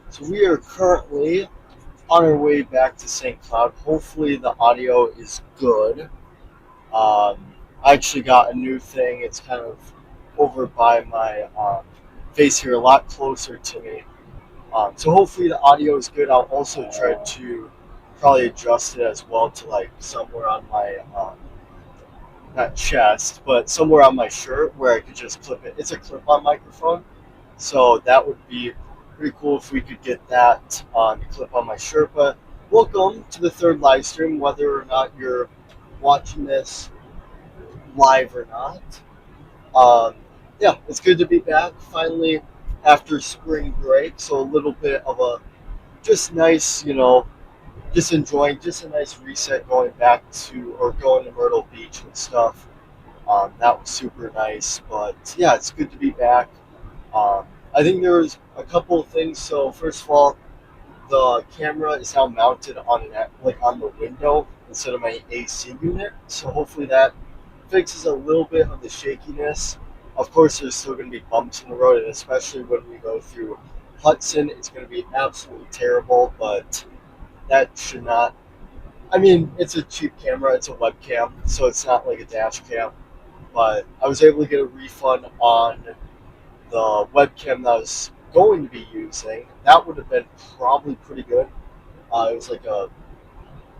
So we are currently on our way back to St. Cloud. Hopefully the audio is good. I actually got a new thing. It's kind of over by my face here, a lot closer to me. So hopefully the audio is good. I'll also try to probably adjust it as well to like somewhere on my not chest, but somewhere on my shirt where I could just clip it. It's a clip-on microphone, so that would be pretty cool if we could get that on the clip on my shirt. But welcome to the third live stream, whether or not you're watching this live or not. Um, yeah, it's good to be back finally after spring break. So a little bit of a just nice, just enjoying just a nice reset going back to or going to Myrtle Beach and stuff. That was super nice, but yeah, it's good to be back. Um, I think there's a couple of things. So first of all, the camera is now mounted on like on the window instead of my AC unit. So hopefully that fixes a little bit of the shakiness. Of course, there's still going to be bumps in the road, and especially when we go through Hudson, it's going to be absolutely terrible. But that should not. I mean, it's a cheap camera. It's a webcam, so it's not like a dash cam. But I was able to get a refund on the webcam that I was going to be using. That would have been probably pretty good. It was like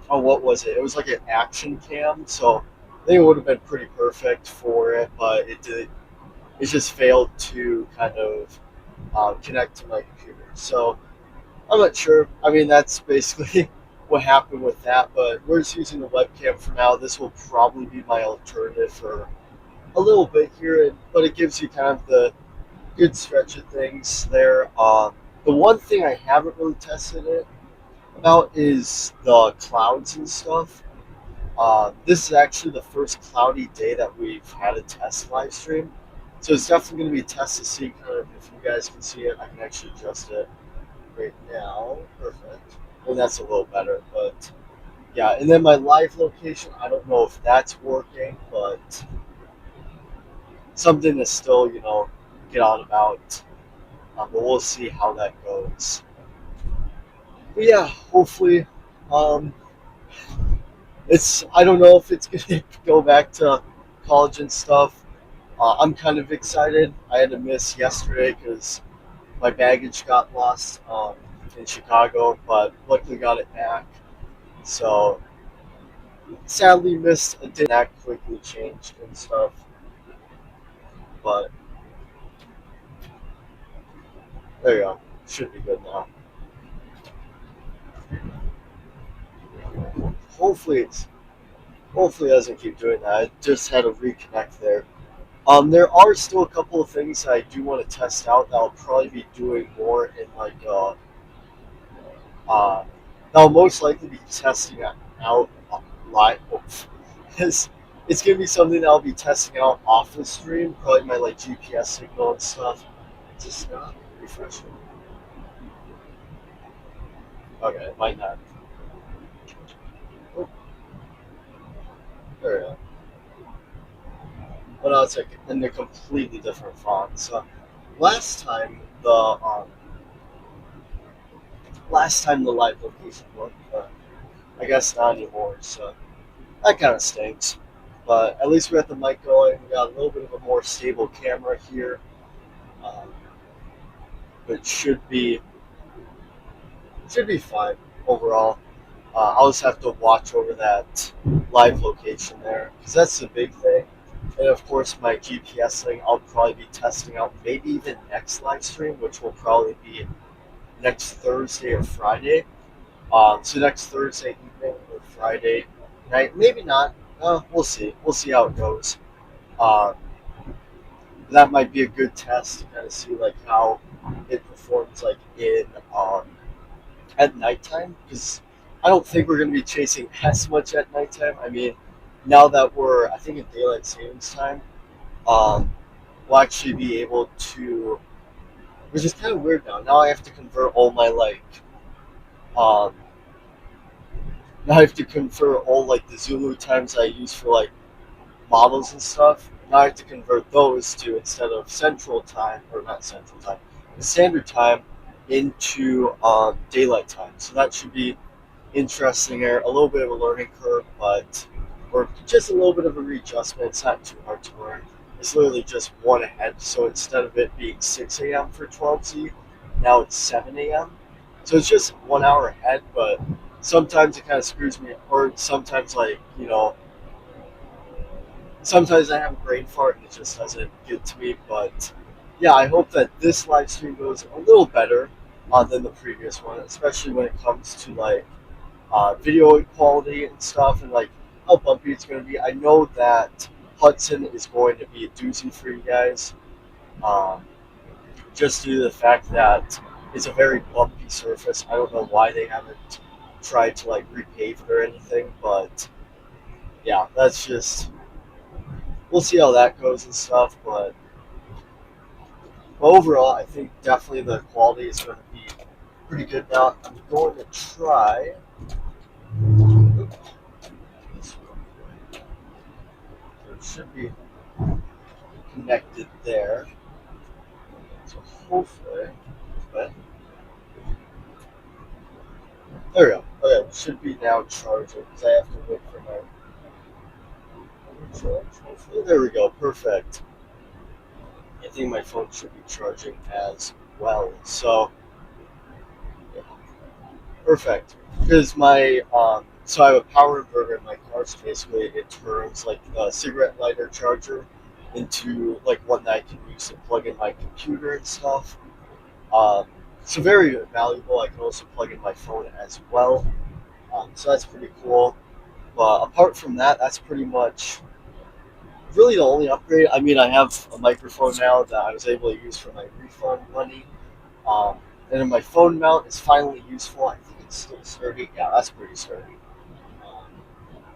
what was it? It was like an action cam, so I think it would have been pretty perfect for it, but it did. It just failed to kind of connect to my computer. So I'm not sure. I mean, that's basically what happened with that. But we're just using the webcam for now. This will probably be my alternative for a little bit here, but it gives you kind of the good stretch of things there. The one thing I haven't really tested it about is the clouds and stuff. This is actually the first cloudy day that we've had a test live stream. So it's definitely going to be a test to see kind of if you guys can see it. I can actually adjust it right now. Perfect. And that's a little better. But yeah, and then my live location, I don't know if that's working, but something to still, get on about. But we'll see how that goes. But yeah, hopefully, um, it's. I don't know if it's gonna go back to college and stuff. I'm kind of excited. I had to miss yesterday because my baggage got lost in Chicago, but luckily got it back. So sadly missed a day that quickly changed and stuff. But there you go. Should be good now. Hopefully hopefully it doesn't keep doing that. I just had to reconnect there. There are still a couple of things that I do want to test out that I'll probably be doing more in like that I'll most likely be testing out live. It's gonna be something that I'll be testing out off the stream, probably my like GPS signal and stuff. Just not refreshing. Okay, it might not. Oh, there we go. But now it's like in a completely different font. So last time the last time the live location worked, but I guess not anymore. So that kind of stinks. But at least we got the mic going. We got a little bit of a more stable camera here, um, but should be fine overall. I'll just have to watch over that live location there because that's the big thing. And of course, my GPS thing I'll probably be testing out maybe even next live stream, which will probably be next Thursday or Friday. So next Thursday evening or Friday night, maybe not. We'll see. We'll see how it goes. Um, that might be a good test to kind of see like how it performs like in at nighttime because I don't think we're going to be chasing as much at nighttime. I mean, now that we're I think in daylight savings time, um, we'll actually be able to, which is kind of weird now. Now I have to convert all my um, now I have to convert all like the Zulu times I use for like models and stuff. Now I have to convert those to instead of central time or not central time, standard time. into daylight time. So that should be interesting there. A little bit of a learning curve, but or just a little bit of a readjustment. It's not too hard to learn. It's literally just one ahead. So instead of it being 6 a.m. for 12Z, now it's 7 a.m. So it's just 1 hour ahead, but sometimes it kind of screws me, or sometimes sometimes I have a brain fart and it just doesn't get to me. But yeah, I hope that this live stream goes a little better than the previous one, especially when it comes to video quality and stuff, and like how bumpy it's going to be. I know that Hudson is going to be a doozy for you guys, um, just due to the fact that it's a very bumpy surface. I don't know why they haven't tried to like repave it or anything, but yeah, that's just we'll see how that goes and stuff. But overall, I think definitely the quality is going to be pretty good. Now I'm going to try. It should be connected there. So hopefully, but there we go. Okay, it should be now charging because I have to wait for my charge. Hopefully, there we go. Perfect. I think my phone should be charging as well. So yeah, perfect. Because so I have a power inverter in my car. So basically, it turns like the cigarette lighter charger into like one that I can use to plug in my computer and stuff. Um, so very valuable. I can also plug in my phone as well. So that's pretty cool. But apart from that, that's pretty much really the only upgrade. I mean, I have a microphone now that I was able to use for my refund money. Um, and then my phone mount is finally useful. I think it's still sturdy. Yeah, that's pretty sturdy. Um,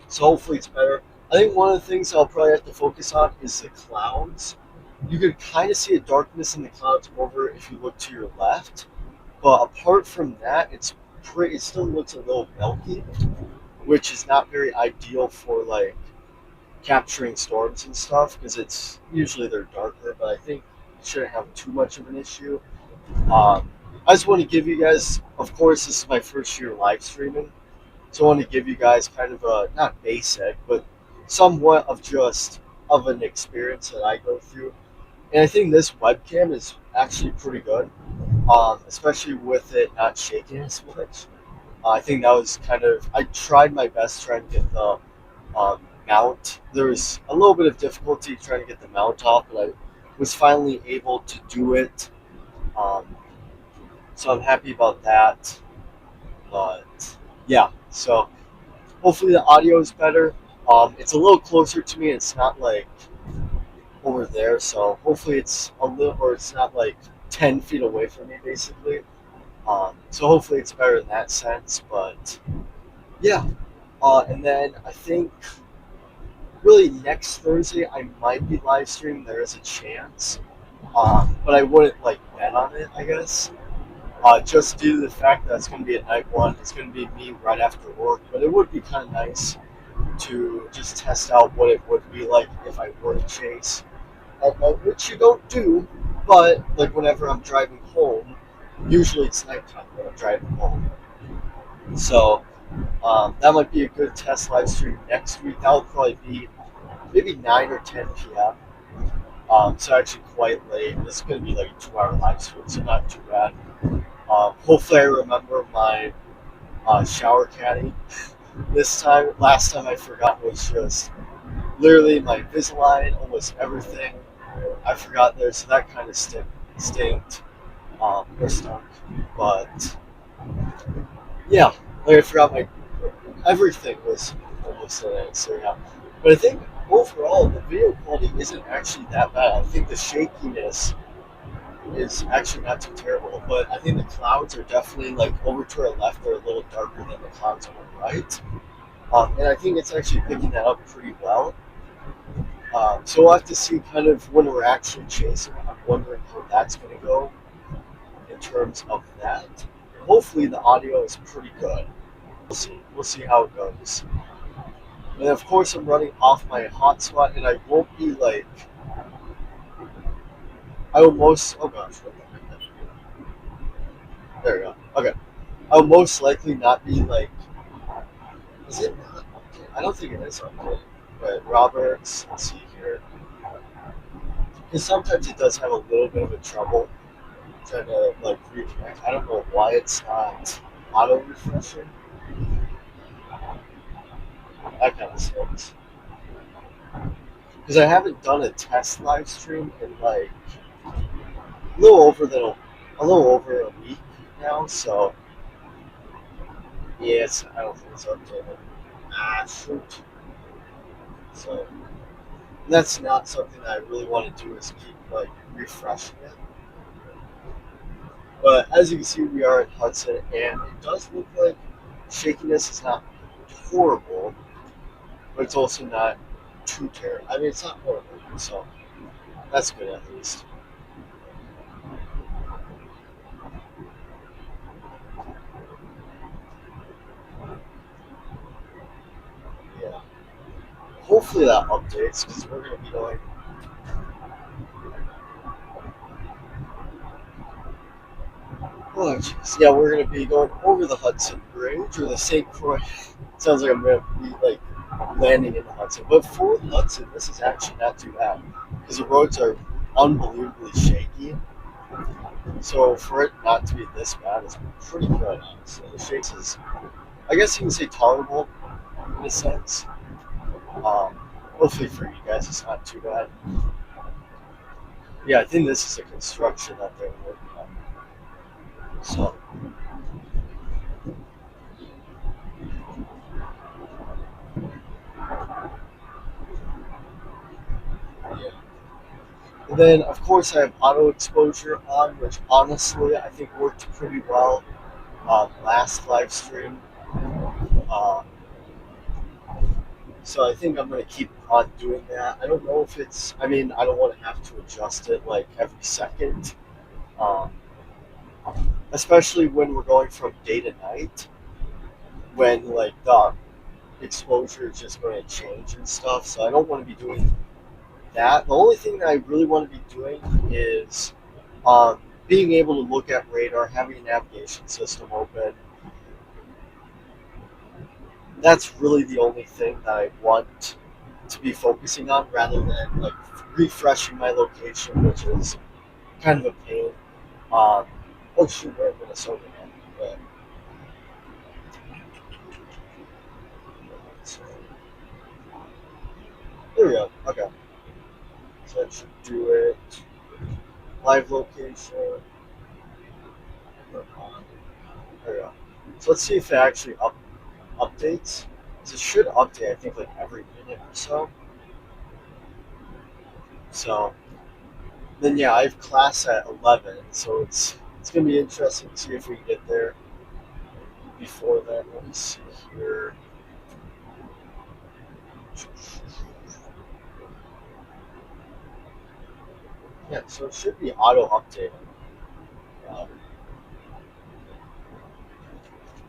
so hopefully it's better. I think one of the things I'll probably have to focus on is the clouds. You can kind of see a darkness in the clouds over if you look to your left. But apart from that, it still looks a little milky, which is not very ideal for like capturing storms and stuff because it's usually they're darker. But I think it shouldn't have too much of an issue. I just want to give you guys, of course, this is my first year live streaming, so I want to give you guys kind of a not basic, but somewhat of just of an experience that I go through. And I think this webcam is actually pretty good, especially with it not shaking as much. I think that was kind of I tried my best trying to get the mount. There was a little bit of difficulty trying to get the mount off, but I was finally able to do it. Um, so I'm happy about that. But yeah, so hopefully the audio is better. It's a little closer to me. It's not like over there, so hopefully it's a little, or it's not like 10 feet away from me, basically. So hopefully it's better in that sense. But yeah, and then I think really next Thursday I might be live streaming. There is a chance, but I wouldn't like bet on it, I guess. Just due to the fact that it's going to be a night one. It's going to be me right after work, but it would be kind of nice to just test out what it would be like if I were to chase at night, which you don't do, but like whenever I'm driving home, usually it's nighttime when I'm driving home. So that might be a good test live stream next week. That will probably be maybe 9 or 10 p.m. So actually quite late. This is going to be like a 2 hour live stream, so not too bad. Hopefully I remember my shower caddy this time. Last time I forgot was just literally my Invisalign, almost everything I forgot there, so that kind of stinked or stunk. But yeah, like I forgot my everything was almost in it. So yeah, but I think overall the video quality isn't actually that bad. I think the shakiness is actually not too terrible, but I think the clouds are definitely like over to our left. They're a little darker than the clouds on the right, and I think it's actually picking that up pretty well. So we'll have to see kind of when we're actually chasing. I'm wondering how that's going to go in terms of that. Hopefully the audio is pretty good. We'll see. We'll see how it goes. And of course I'm running off my hotspot, and I won't be like I will most. Oh gosh, what the heck? I'll most likely not be like, is it not updated? I don't think it is updated. But Roberts, let's see here. Because sometimes it does have a little bit of a trouble trying to like reconnect. I don't know why it's not auto refreshing. That kind of sucks. Because I haven't done a test live stream in like a little over a little over a week now. So yeah, I don't think it's updated. Ah, shoot. So that's not something that I really want to do is keep like refreshing it. But as you can see, we are at Hudson, and it does look like shakiness is not horrible, but it's also not too terrible. I mean, it's not horrible, so that's good at least. Yeah. Hopefully that updates because we're going to be going. Oh, jeez. Yeah, we're going to be going over the Hudson Bridge or the St. Croix. Sounds like I'm going to be like landing in the Hudson. But for Hudson, this is actually not too bad because the roads are unbelievably shaky. So for it not to be this bad is pretty good, honestly. The shakes is, I guess you can say tolerable in a sense. Um, Hopefully for you guys, it's not too bad. Yeah, I think this is a construction that they're working on. So yeah. And then of course I have auto exposure on, which honestly I think worked pretty well last live stream. Um, so I think I'm gonna keep on doing that. I don't know if it's. I mean, I don't want to have to adjust it like every second. Um, Especially when we're going from day to night, when like the exposure is just going to change and stuff. So I don't want to be doing that. The only thing that I really want to be doing is being able to look at radar, having a navigation system open. That's really the only thing that I want to be focusing on rather than like refreshing my location, which is kind of a pain. Um, oh shoot, we're in Minnesota now. But, so, there we go. Okay. So that should do it. Live location. There we go. So let's see if it actually updates. 'Cause it should update, I think, like every minute or so. So then, yeah, I have class at 11, so it's gonna be interesting to see if we can get there before then. Let me see here. Yeah, so it should be auto updating. Um,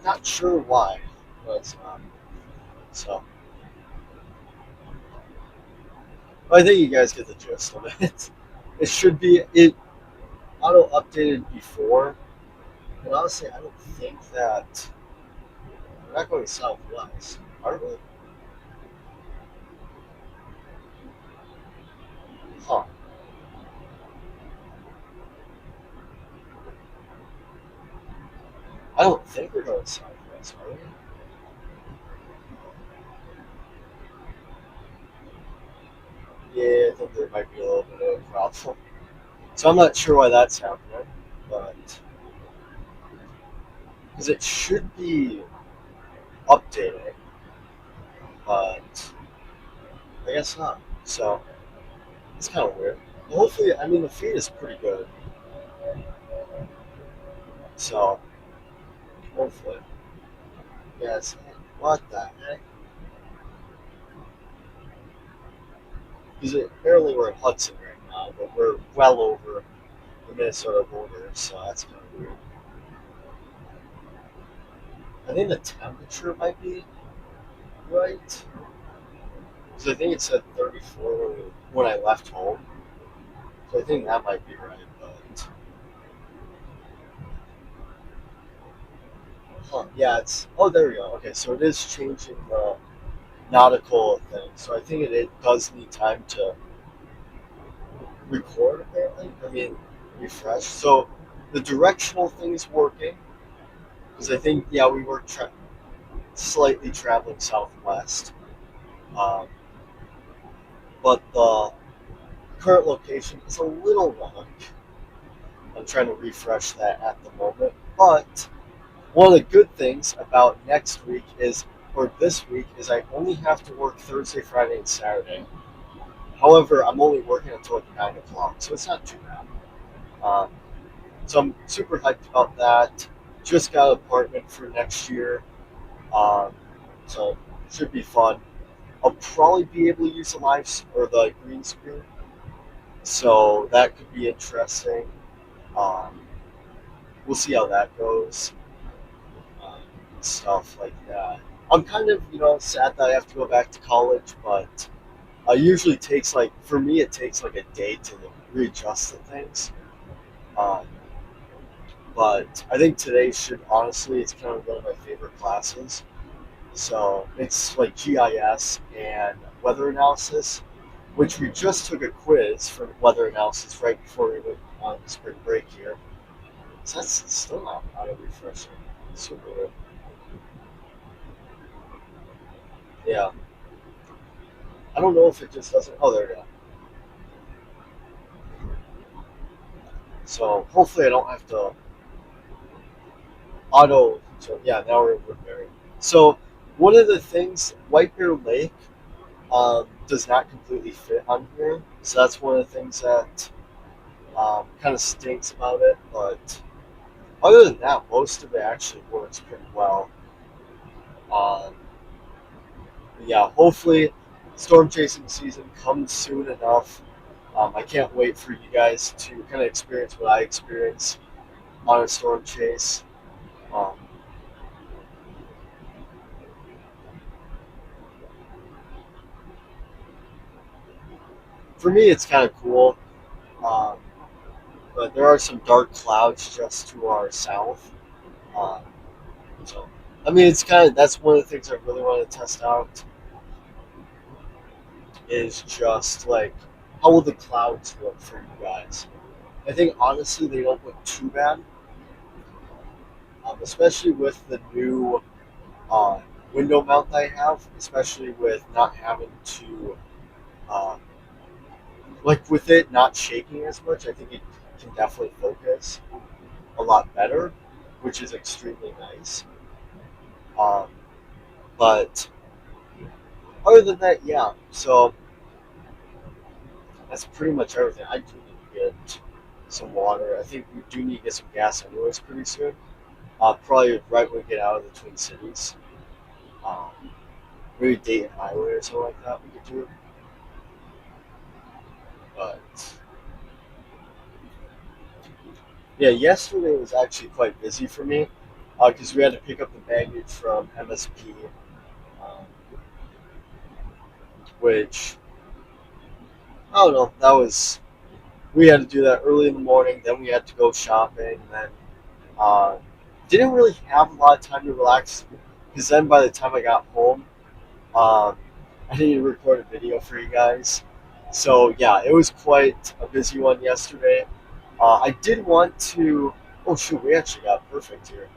Not sure why, but it's not. So, but I think you guys get the gist of it. It should be it auto updated before, but honestly, I don't think that we're not going southwest, are we? Huh? I don't think we're going southwest, are we? Yeah, I think there might be a little bit of a problem. So I'm not sure why that's happening, but because it should be updating, but I guess not. So it's kind of weird. Hopefully, I mean the feed is pretty good, so hopefully. Yes. What the heck? Because apparently we're in Hudson right now, but we're well over the Minnesota border, so that's kind of weird. I think the temperature might be right. Because I think it said 34 when I left home. So I think that might be right, but Huh, yeah, it's oh there we go. Okay, so it is changing the nautical thing. So I think it does need time to record apparently. I mean refresh. So the directional thing is working because I think yeah we were slightly traveling southwest, um, but the current location is a little wrong. I'm trying to refresh that at the moment, but one of the good things about next week is, or this week, is I only have to work Thursday, Friday, and Saturday. However, I'm only working until like 9 o'clock, so it's not too bad. Um, so I'm super hyped about that. Just got an apartment for next year, um, so should be fun. I'll probably be able to use the or the green screen, so that could be interesting. Um, we'll see how that goes. um, Stuff like that. I'm kind of, sad that I have to go back to college, but it usually takes like, for me, it takes like a day to readjust to things. Um, but I think today should honestly, it's kind of one of my favorite classes. So it's like GIS and weather analysis, which we just took a quiz for weather analysis right before we went on spring break here. So that's still not out of refreshing. Super good. Yeah. I don't know if it just doesn't. Oh, there we go. So hopefully I don't have to auto. So yeah, now we're in Woodbury. So one of the things, White Bear Lake does not completely fit on here. So that's one of the things that kind of stinks about it. But other than that, most of it actually works pretty well. Um, yeah, hopefully storm chasing season comes soon enough. I can't wait for you guys to kind of experience what I experience on a storm chase. Um, for me, it's kind of cool. Um, but there are some dark clouds just to our south. Um, so, I mean, it's kind of that's one of the things I really want to test out is just like how will the clouds look for you guys? I think honestly they don't look too bad, especially with the new uh, window mount that I have, especially with not having to uh, like with it not shaking as much. I think it can definitely focus a lot better, which is extremely nice. Um, but other than that, yeah. So that's pretty much everything. I do need to get some water. I think we do need to get some gas anyways pretty soon. Probably right when we get out of the Twin Cities. Um, maybe Dayton Highway or something like that we could do. But yeah, yesterday was actually quite busy for me because we had to pick up the baggage from MSP, um, which I don't know. That was we had to do that early in the morning. Then we had to go shopping. And then uh, didn't really have a lot of time to relax because then by the time I got home, um, I needed to record a video for you guys. So yeah, it was quite a busy one yesterday. I did want to. Oh shoot, we actually got perfect here.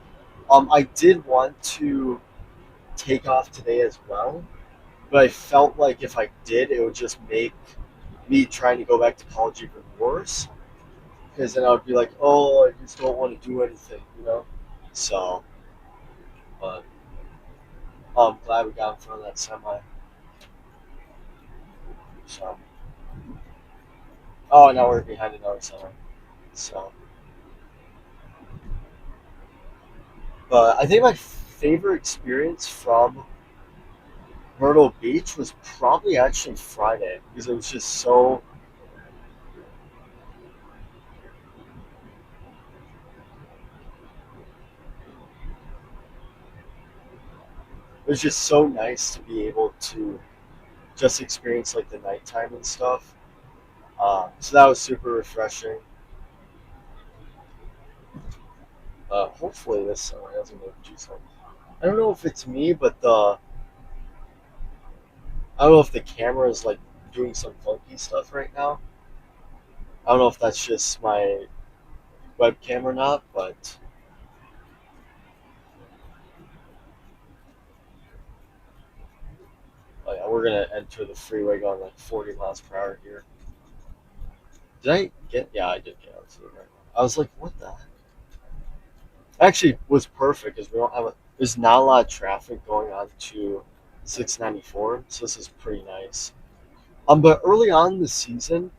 I did want to take off today as well, but I felt like if I did, it would just make me trying to go back to college even worse. Because then I would be like, oh, I just don't want to do anything, you know. So, but I'm glad we got in front of that semi. So, oh, now we're behind another semi. So, but I think my favorite experience from Myrtle Beach was probably actually Friday because it was just so. It was just so nice to be able to just experience like the nighttime and stuff. So that was super refreshing. Hopefully this summer doesn't go too slow. I don't know if it's me, but I don't know if the camera is like doing some funky stuff right now. I don't know if that's just my webcam or not, but yeah, we're gonna enter the freeway going like 40 miles per hour here. Did I get? Yeah, I did get out to the right. I was like, what the heck? Actually, was perfect because we don't have a. There's not a lot of traffic going on to 694, so this is pretty nice. But early on in the season,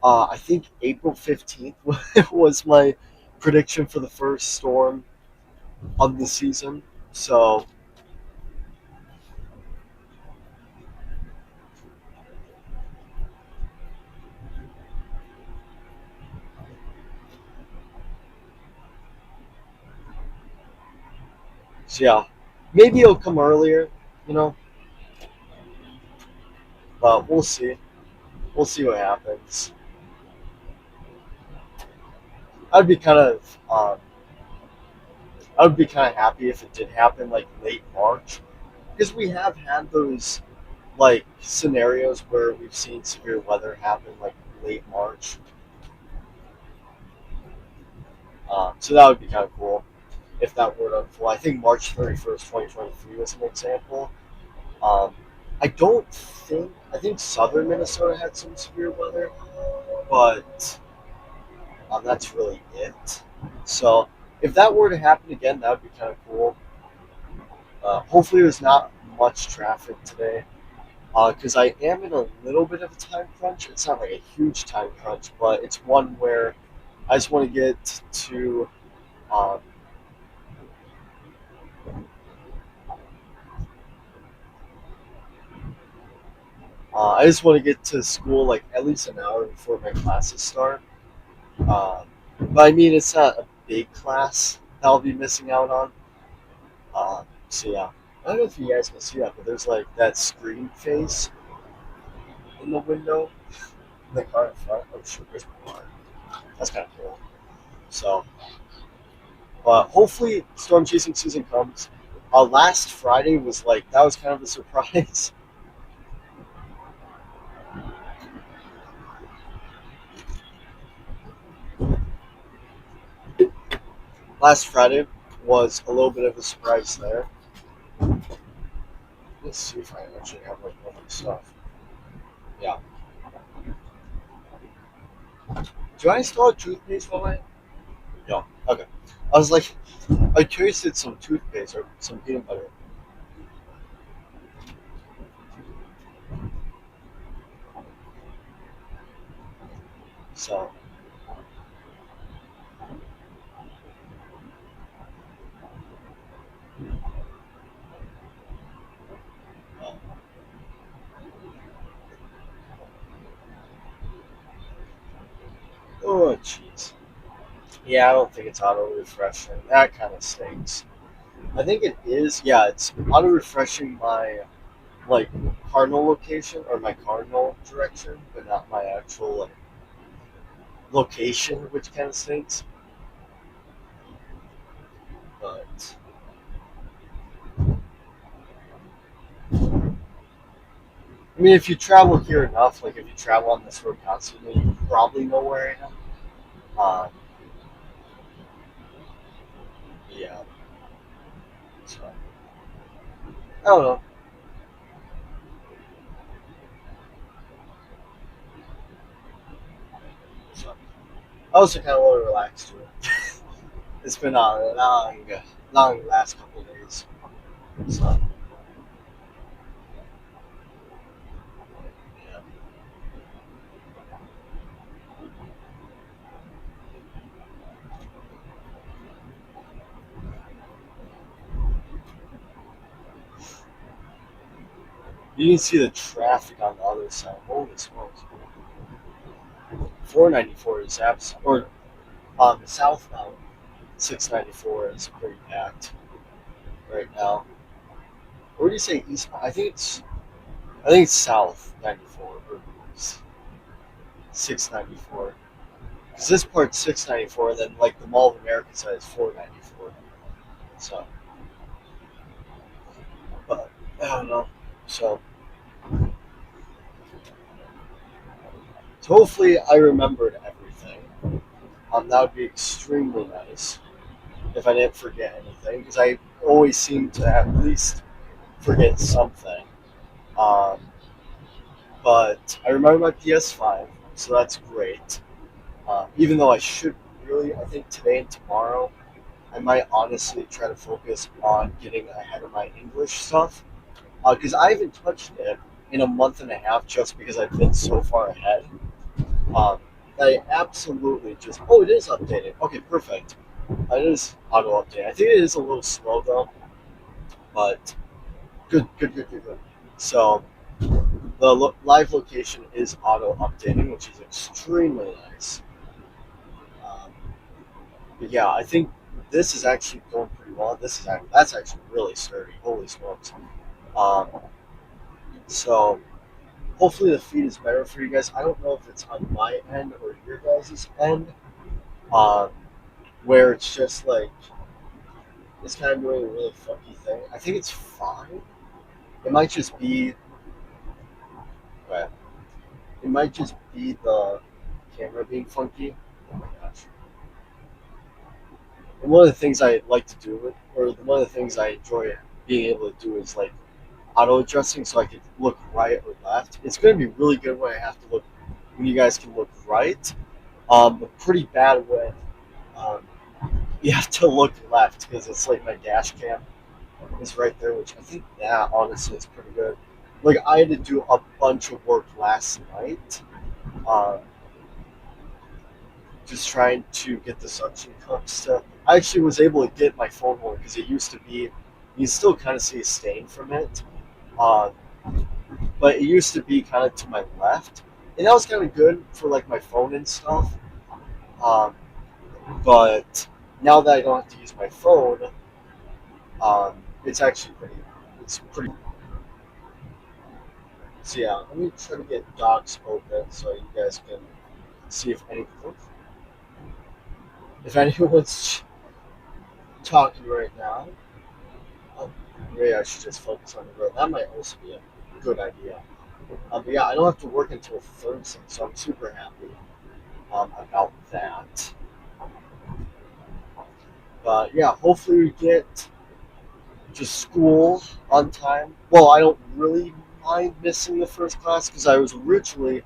I think April 15th was my prediction for the first storm of the season. So yeah, maybe it'll come earlier, you know, but we'll see. We'll see what happens. I'd be kind of, um, I would be kind of happy if it did happen like late March, because we have had those like scenarios where we've seen severe weather happen like late March. So that would be kind of cool if that were to unfold. I think March 31st, 2023 was an example. Um, I think southern Minnesota had some severe weather, but that's really it. So if that were to happen again, that would be kind of cool. Hopefully, there's not much traffic today because I am in a little bit of a time crunch. It's not like a huge time crunch, but it's one where I just want to get to. Um, I just want to get to school like at least an hour before my classes start. But I mean, it's not a big class that I'll be missing out on. So yeah, I don't know if you guys can see that, but there's like that screen face in the window in the car in front. Oh shoot, there's my car. That's kind of cool. So, but hopefully, storm chasing season comes. Last Friday was like that was kind of a surprise. Last Friday was a little bit of a surprise there. Let's see if I actually have like all my stuff. Yeah. Do I still have toothpaste for my? No. Okay. I was like, I tasted some toothpaste or some peanut butter. So, uh, oh jeez. Yeah, I don't think it's auto refreshing. That kind of stinks. I think it is. Yeah, it's auto refreshing my like cardinal location or my cardinal direction, but not my actual like location, which kind of stinks. But I mean, if you travel here enough, like if you travel on this road constantly, you probably know where I am. Yeah. So I don't know. So I also kind of want to relax too. It's been a long last couple of days. So yeah. You can see the traffic on the other side. Holy smokes! 494 is or southbound 694 is pretty packed right now. Or do you say eastbound? I think it's south 94 or 694. because this part's $6.94, and then like the Mall of America side is $4.94. So, but I don't know. So, so hopefully I remembered everything. That would be extremely nice if I didn't forget anything, because I always seem to at least forget something. Um, but I remember my PS5, so that's great. Even though I should really, I think today and tomorrow, I might honestly try to focus on getting ahead of my English stuff, because I haven't touched it in a month and a half just because I've been so far ahead. Um, I absolutely just, oh, it is updated. Okay, perfect. It is auto update. I think it is a little slow though, but good, good, good, good, good. So the live location is auto updating, which is extremely nice. Um, but yeah, I think this is actually going pretty well. That's actually really sturdy. Holy smokes! Um, so hopefully the feed is better for you guys. I don't know if it's on my end or your guys' end, um, where it's just like it's kind of doing a really funky thing. I think it's fine. It might just be, right, it might just be the camera being funky. Oh my gosh. And one of the things I like to do, or one of the things I enjoy being able to do is like auto adjusting so I can look right or left. It's going to be really good when I have to look, when you guys can look right, but pretty bad when um, you have to look left because it's like my dash cam is right there, which I think that honestly is pretty good. Like I had to do a bunch of work last night, um, just trying to get the suction cups to. I actually was able to get my phone holder because it used to be, you still kind of see a stain from it, um, but it used to be kind of to my left, and that was kind of good for like my phone and stuff. Um, but now that I don't have to use my phone, it's actually pretty. It's pretty. So yeah, let me try to get docs open so you guys can see if anyone's talking right now. Maybe I should just focus on the road. That might also be a good idea. But yeah, I don't have to work until Thursday, so I'm super happy about that. But yeah, hopefully we get to school on time. Well, I don't really mind missing the first class because I was originally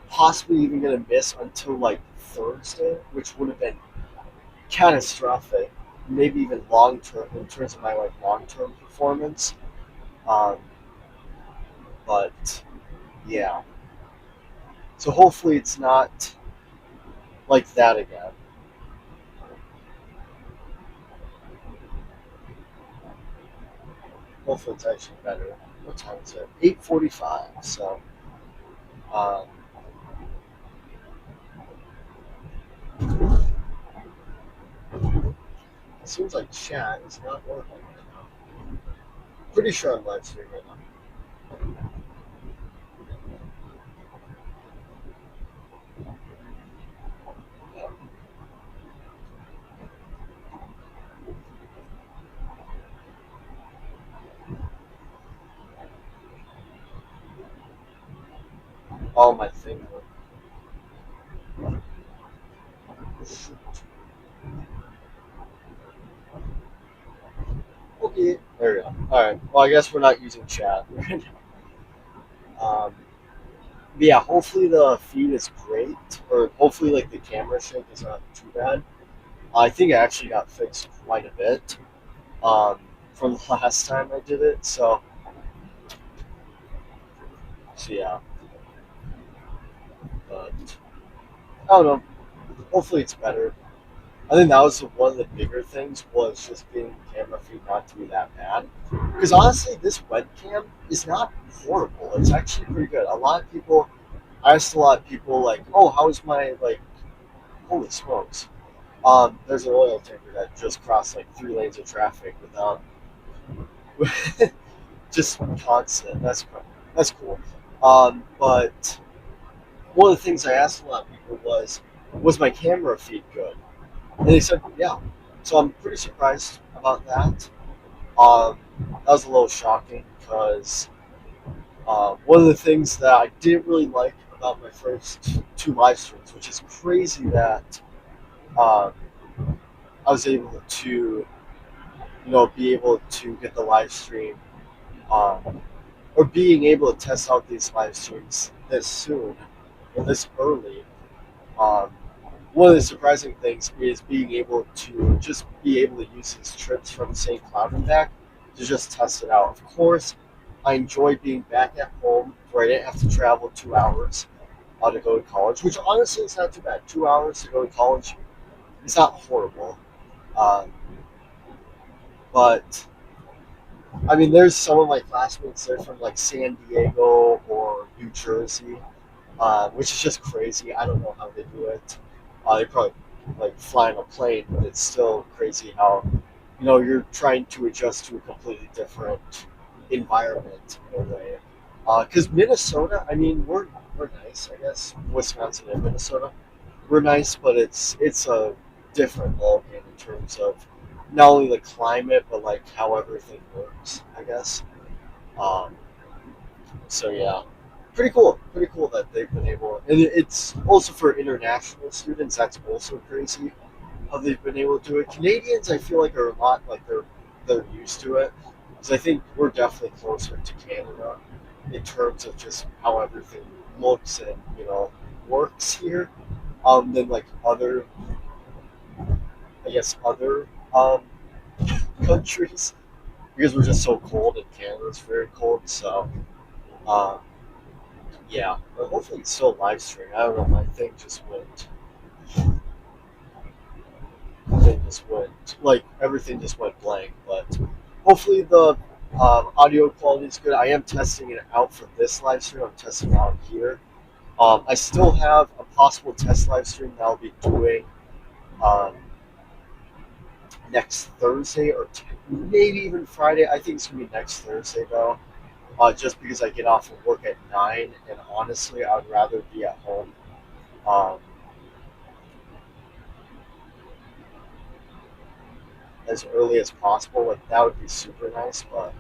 possibly even going to miss until like Thursday, which would have been catastrophic, maybe even long term in terms of my like long term performance. Um, but yeah, so hopefully it's not like that again. Hopefully it's actually better. What time is it? 8:45. So um, it seems like chat is not working right now. Pretty sure I'm live streaming right now. Yeah. All my thing. Okay, there we go. All right. Well, I guess we're not using chat right now. But yeah, hopefully the feed is great, or hopefully like the camera shake is not too bad. I think it actually got fixed quite a bit um, from the last time I did it. So yeah, but I don't know. Hopefully it's better. I think that was one of the bigger things was just getting the camera feed not to be that bad. Because honestly, this webcam is not horrible. It's actually pretty good. A lot of people, I asked a lot of people like, "Oh, how's my like?" Holy smokes! There's an oil tanker that just crossed like 3 lanes of traffic without just constant. That's cool. But one of the things I asked a lot of people was, was my camera feed good? And they said, yeah. So I'm pretty surprised about that. That was a little shocking because one of the things that I didn't really like about my first two live streams, which is crazy that um, I was able to, be able to get the live stream, um, or being able to test out these live streams this soon or this early. Um, One of the surprising things is being able to just be able to use these trips from St. Cloud and back to just test it out. Of course, I enjoy being back at home where I didn't have to travel 2 hours to go to college, which honestly is not too bad. 2 hours to go to college is not horrible. Um, but I mean, there's some of my classmates. They're from like San Diego or New Jersey, which is just crazy. I don't know how they do it. They probably like fly on a plane, but it's still crazy how you're trying to adjust to a completely different environment in a way. Because Minnesota, I mean, we're nice, I guess. Wisconsin and Minnesota, we're nice, but it's a different ballgame in terms of not only the climate, but like how everything works, I guess. Um, so yeah, pretty cool that they've been able, and it's also for international students. That's also crazy how they've been able to do it. Canadians, I feel like are a lot like they're used to it, because I think we're definitely closer to Canada in terms of just how everything looks and works here, than like other, I guess, other countries, because we're just so cold and Canada's very cold. So um, yeah, but hopefully it's still live streaming. I don't know. My thing just went like everything just went blank. But hopefully the audio quality is good. I am testing it out for this live stream. I'm testing it out here. I still have a possible test live stream that I'll be doing um, next Thursday or maybe even Friday. I think it's gonna be next Thursday though. Just because I get off of work at 9, and honestly, I would rather be at home um, as early as possible. Like that would be super nice, but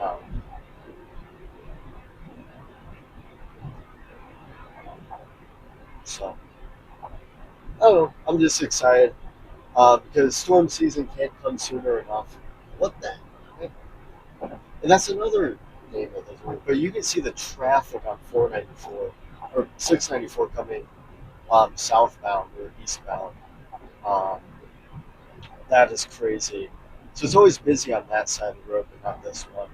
um, so I don't know. I'm just excited because storm season can't come sooner enough. What the heck? And that's another name of the road. But you can see the traffic on 494 or 694 coming southbound or eastbound. Um, that is crazy. So it's always busy on that side of the road, but not this one.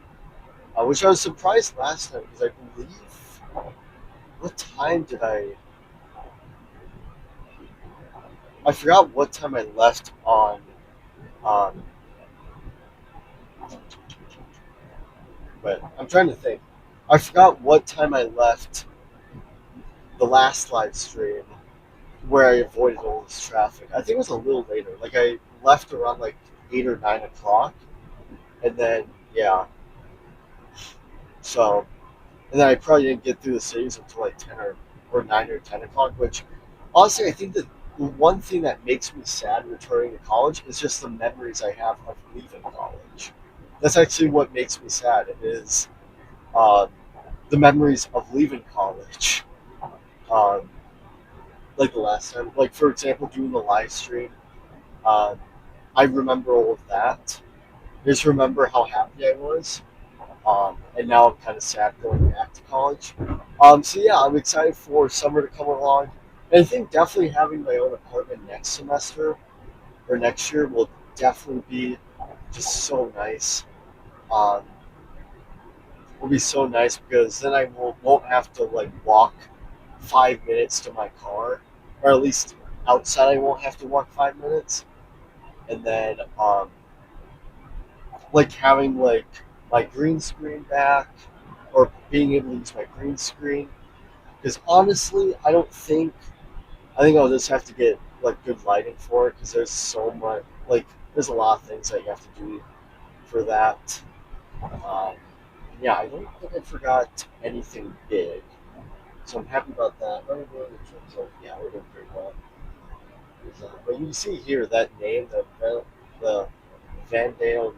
Which I was surprised last time because I believe, what time did I forgot what time I left on. Um, but I'm trying to think. I forgot what time I left the last live stream where I avoided all this traffic. I think it was a little later. Like I left around like 8 or 9 o'clock, and then yeah. So and then I probably didn't get through the cities until like 10 or 9 or 10 o'clock. Which honestly, I think that the one thing that makes me sad returning to college is just the memories I have of leaving college. That's actually what makes me sad. It is um, the memories of leaving college. Um, like the last time, like for example, doing the live stream. Um, I remember all of that. I just remember how happy I was. And now I'm kind of sad going back to college. So yeah, I'm excited for summer to come along. And I think definitely having my own apartment next semester or next year will definitely be just so nice. Um, will be so nice because then won't have to like walk 5 minutes to my car, or at least outside I won't have to walk 5 minutes. And then like having like my green screen back, or being able to use my green screen. Because honestly, I think I'll just have to get like good lighting for it because there's so much like there's a lot of things that you have to do for that. Um, yeah, I don't think I forgot anything big. So I'm happy about that. Yeah, we're doing pretty well. But you can see here that name, the Vandale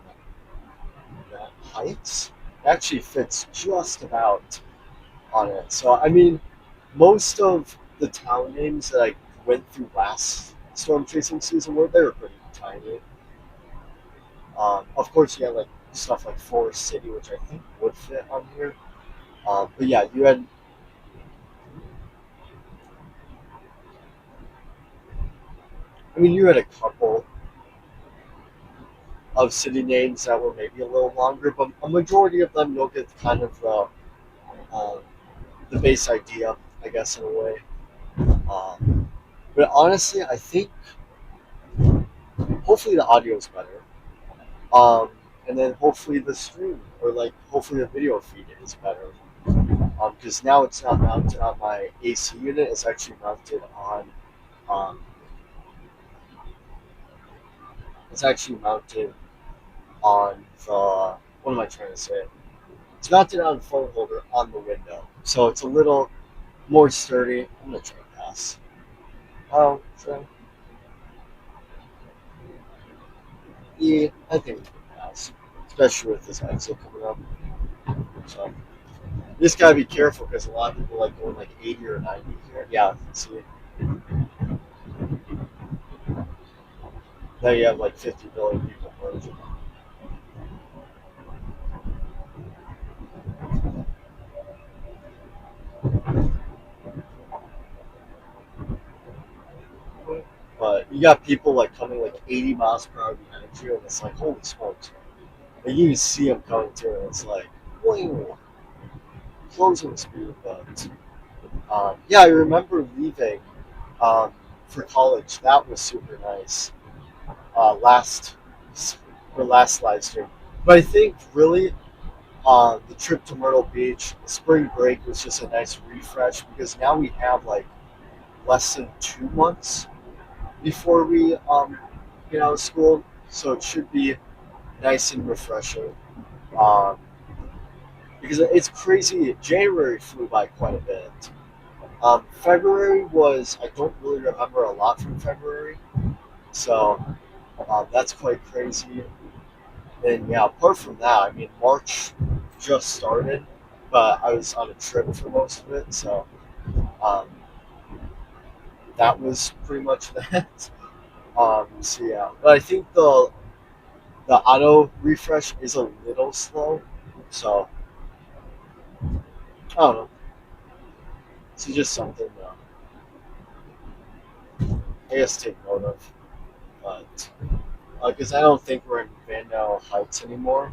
Heights, actually fits just about on it. So I mean, most of the town names that I went through last storm chasing season were they were pretty tiny. Of course, you had like stuff like Forest City, which I think would fit on here. But yeah, you had a couple of city names that were maybe a little longer, but a majority of them you'll get kind of uh, the base idea, I guess, in a way. But honestly, I think hopefully the audio is better. Um, and then hopefully the stream or like hopefully the video feed is better. Because now it's not mounted on my AC unit; it's actually mounted on. Um, it's actually mounted on the. What am I trying to say? It's mounted on a phone holder on the window, so it's a little more sturdy. I'm gonna try to pass. Oh, so yeah, I think we can pass, especially with this exit coming up. So you just gotta be careful because a lot of people like going like 80 or 90 here. Yeah, see, now you have like 50 billion people merging. But you got people like coming like 80 miles per hour behind you, and it's like holy smokes! And you can see them coming through, and it's like, whoa, closing speed. But yeah, I remember leaving um, for college. That was super nice. Last or last live stream, but I think really the trip to Myrtle Beach, spring break was just a nice refresh because now we have like less than 2 months before we get out of school, so it should be nice and refreshing. Um, because it's crazy. January flew by quite a bit. February was I don't really remember a lot from February, so that's quite crazy. And yeah, apart from that, I mean March just started, but I was on a trip for most of it, so um, that was pretty much that. So yeah, but I think the auto refresh is a little slow, so I don't know. It's just something I guess take note of, but because I don't think we're in Vandal Heights anymore.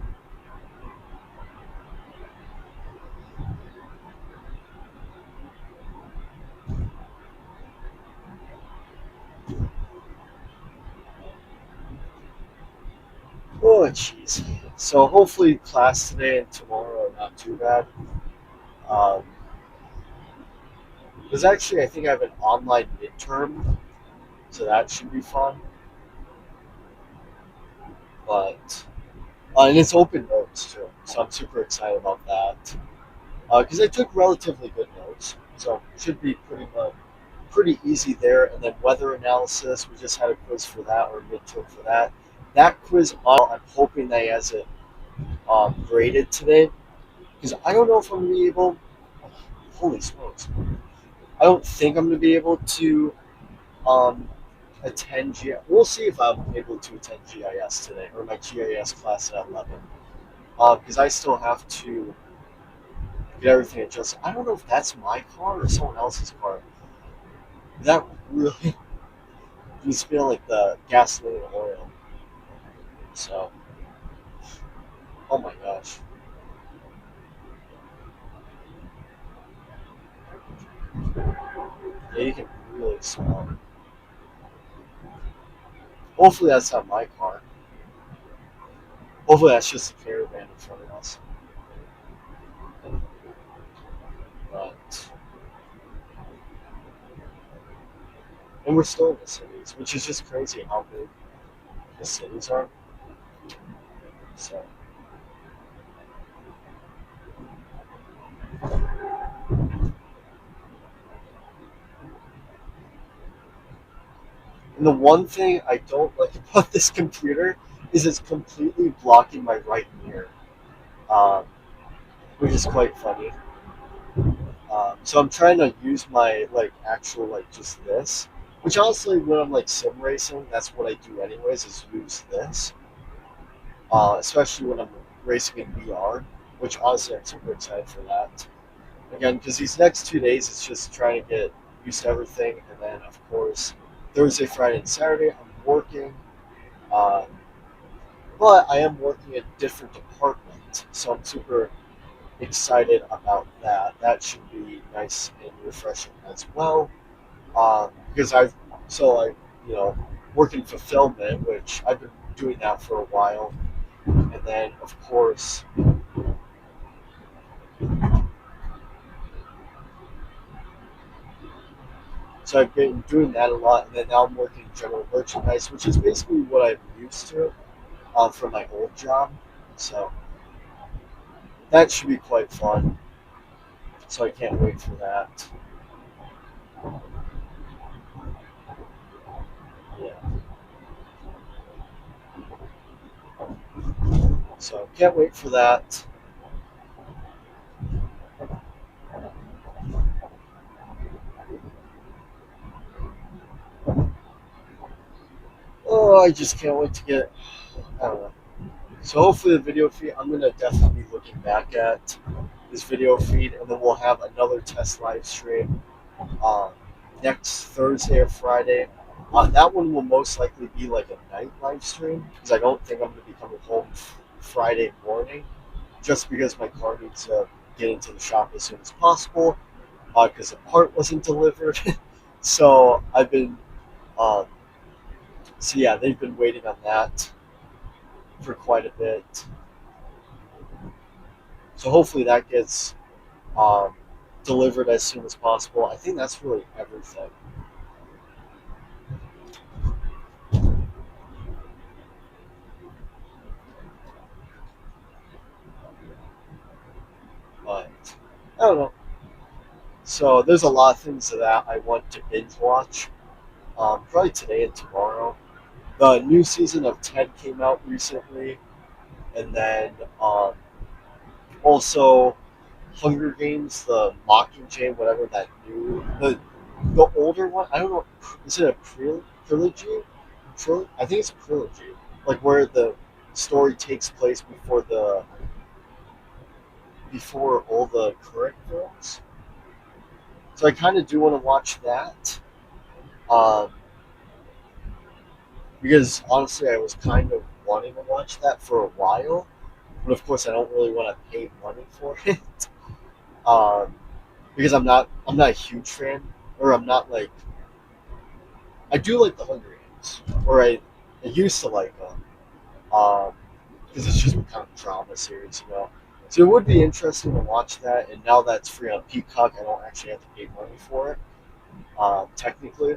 Oh jeez. So hopefully class today and tomorrow are not too bad. Um, Because actually, I think I have an online midterm, so that should be fun. But and it's open notes too, so I'm super excited about that. Because I took relatively good notes, so it should be pretty easy there. And then weather analysis, we just had a quiz for that or midterm for that. That quiz, I'm hoping that he has it graded today, because I don't know if I'm gonna be able. Holy smokes! I don't think I'm gonna be able to um, attend GIS. We'll see if I'm able to attend GIS today or my GIS class at 11. Because I still have to get everything adjusted. I don't know if that's my car or someone else's car. That really you smell like the gasoline and oil. So, oh my gosh. Yeah, you can really smell it. Hopefully that's not my car. Hopefully that's just a caravan in front of us. But, and we're still in the cities, which is just crazy how big the cities are. So, And the one thing I don't like about this computer is it's completely blocking my right ear, um, which is quite funny. So I'm trying to use my like actual like just this, which honestly when I'm like sim racing, that's what I do anyways is use this, especially when I'm racing in VR, which honestly I'm super excited for that. Again, because these next 2 days it's just trying to get used to everything, and then of course Thursday, Friday, and Saturday I'm working. Um, but I am working in a different department, so I'm super excited about that. That should be nice and refreshing as well. Because I've so I you know work in fulfillment, which I've been doing that for a while, and then of course so I've been doing that a lot, and then now I'm working general merchandise, which is basically what I'm used to from my old job. So that should be quite fun. So I can't wait for that. Yeah. So can't wait for that. Oh, I just can't wait to get. I don't know. So hopefully the video feed. I'm gonna definitely be looking back at this video feed, and then we'll have another test live stream um, next Thursday or Friday. That one will most likely be like a night live stream because I don't think I'm gonna be coming home Friday morning, just because my car needs to get into the shop as soon as possible because the part wasn't delivered. So I've been. Um, so yeah, they've been waiting on that for quite a bit. So hopefully that gets um, delivered as soon as possible. I think that's really everything. But I don't know. So there's a lot of things that I want to binge watch. Probably today and tomorrow. The new season of Ted came out recently, and then also Hunger Games, the Mockingjay, whatever that new the older one. I don't know. Is it a trilogy? I think it's a trilogy. Like where the story takes place before all the current films. So I kind of do want to watch that um, because honestly, I was kind of wanting to watch that for a while, but of course, I don't really want to pay money for it um, because I'm not a huge fan, or I'm not like I do like the Hunger Games, or I used to like them because it's just kind of drama series, you know. So it would be interesting to watch that, and now that's free on Peacock, I don't actually have to pay money for it, technically.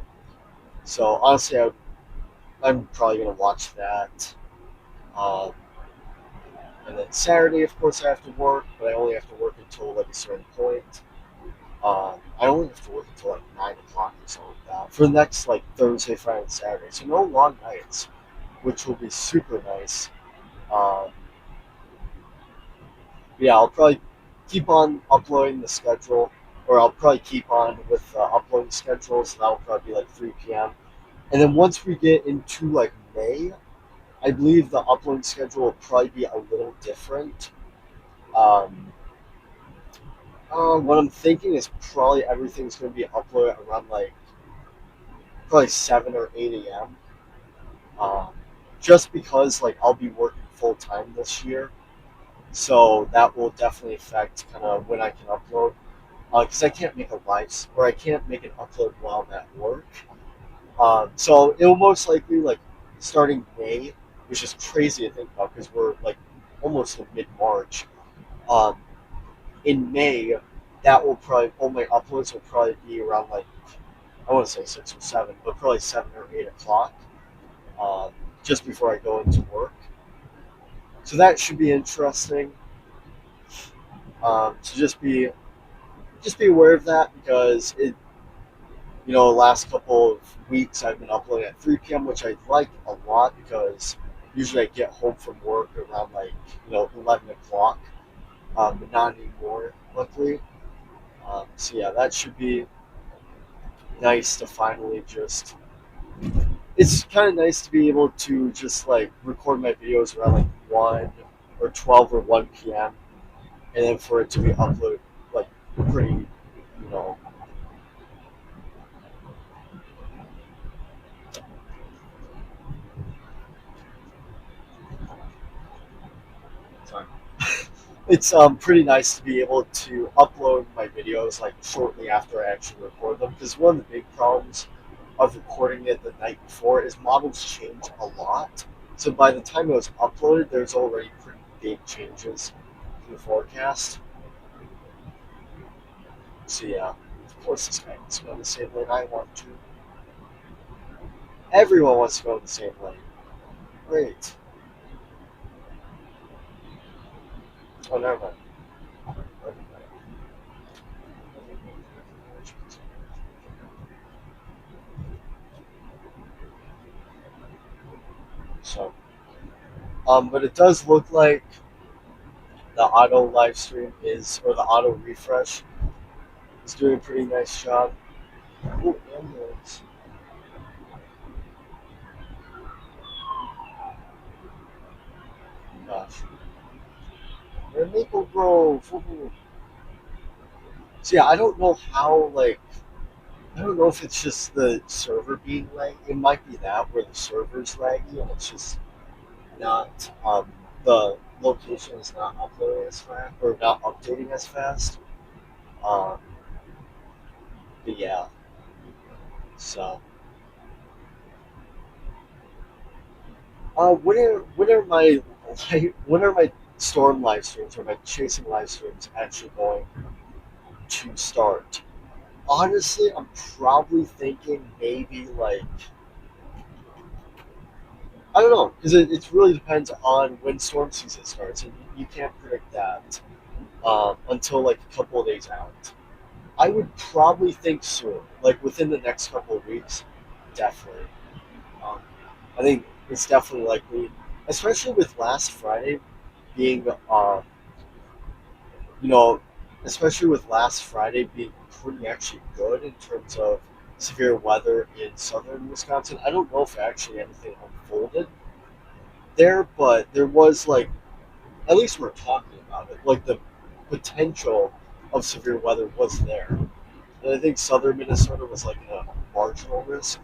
So honestly, I'm probably gonna watch that. Um, and then Saturday, of course, I have to work, but I only have to work until like a certain point. I only have to work until like 9 o'clock or something like that for the next like Thursday, Friday, and Saturday. So no long nights, which will be super nice. Um, yeah, I'll probably keep on uploading the schedule, or I'll probably keep on with the uploading schedule. So that'll probably be like 3 p.m. And then once we get into like May, I believe the uploading schedule will probably be a little different. Um, what I'm thinking is probably everything's going to be uploaded around like probably 7 or 8 a.m. Um, just because like I'll be working full time this year, so that will definitely affect kind of when I can upload. Because I can't make a or I can't make an upload while I'm at work. So it will most likely like starting May, which is crazy to think about because we're like almost in mid March. Um, in May, that will probably all my uploads will probably be around like I want to say 6 or 7, but probably 7 or 8 o'clock, um, just before I go into work. So that should be interesting. So just be aware of that because last couple of weeks I've been uploading at 3 p.m., which I like a lot because usually I get home from work around 11 o'clock, but not anymore, luckily. So yeah, that should be nice to finally just. It's kind of nice to be able to just like record my videos around like 1 or 12 or 1 p.m. and then for it to be uploaded like pretty, you know, sorry. It's pretty nice to be able to upload my videos like shortly after I actually record them because one of the big problems of recording it the night before is models change a lot. So by the time it was uploaded, there's already pretty big changes to the forecast. So yeah, of course this guy wants to go in the same lane I want to. Everyone wants to go in the same lane. Great. Oh, never mind. So, but it does look like the auto live stream is, or the auto refresh is doing a pretty nice job. Oh, ambulance. Gosh. We're in Maple Grove. Woohoo. So yeah, I don't know how, I don't know if it's just the server being laggy. It might be that where the server's laggy and it's just not, the location is not uploading as fast or not updating as fast. Um, but yeah, so. When are my storm live streams or my chasing live streams actually going to start? Honestly, I'm probably thinking maybe I don't know because it really depends on when storm season starts, and you can't predict that until like a couple of days out. I would probably think soon, like within the next couple of weeks, definitely. Um, I think it's definitely likely, especially with last Friday being you know, especially with last Friday being pretty actually good in terms of severe weather in southern Wisconsin. I don't know if actually anything unfolded there, but there was at least we're talking about it. Like the potential of severe weather was there. And I think southern Minnesota was like a marginal risk,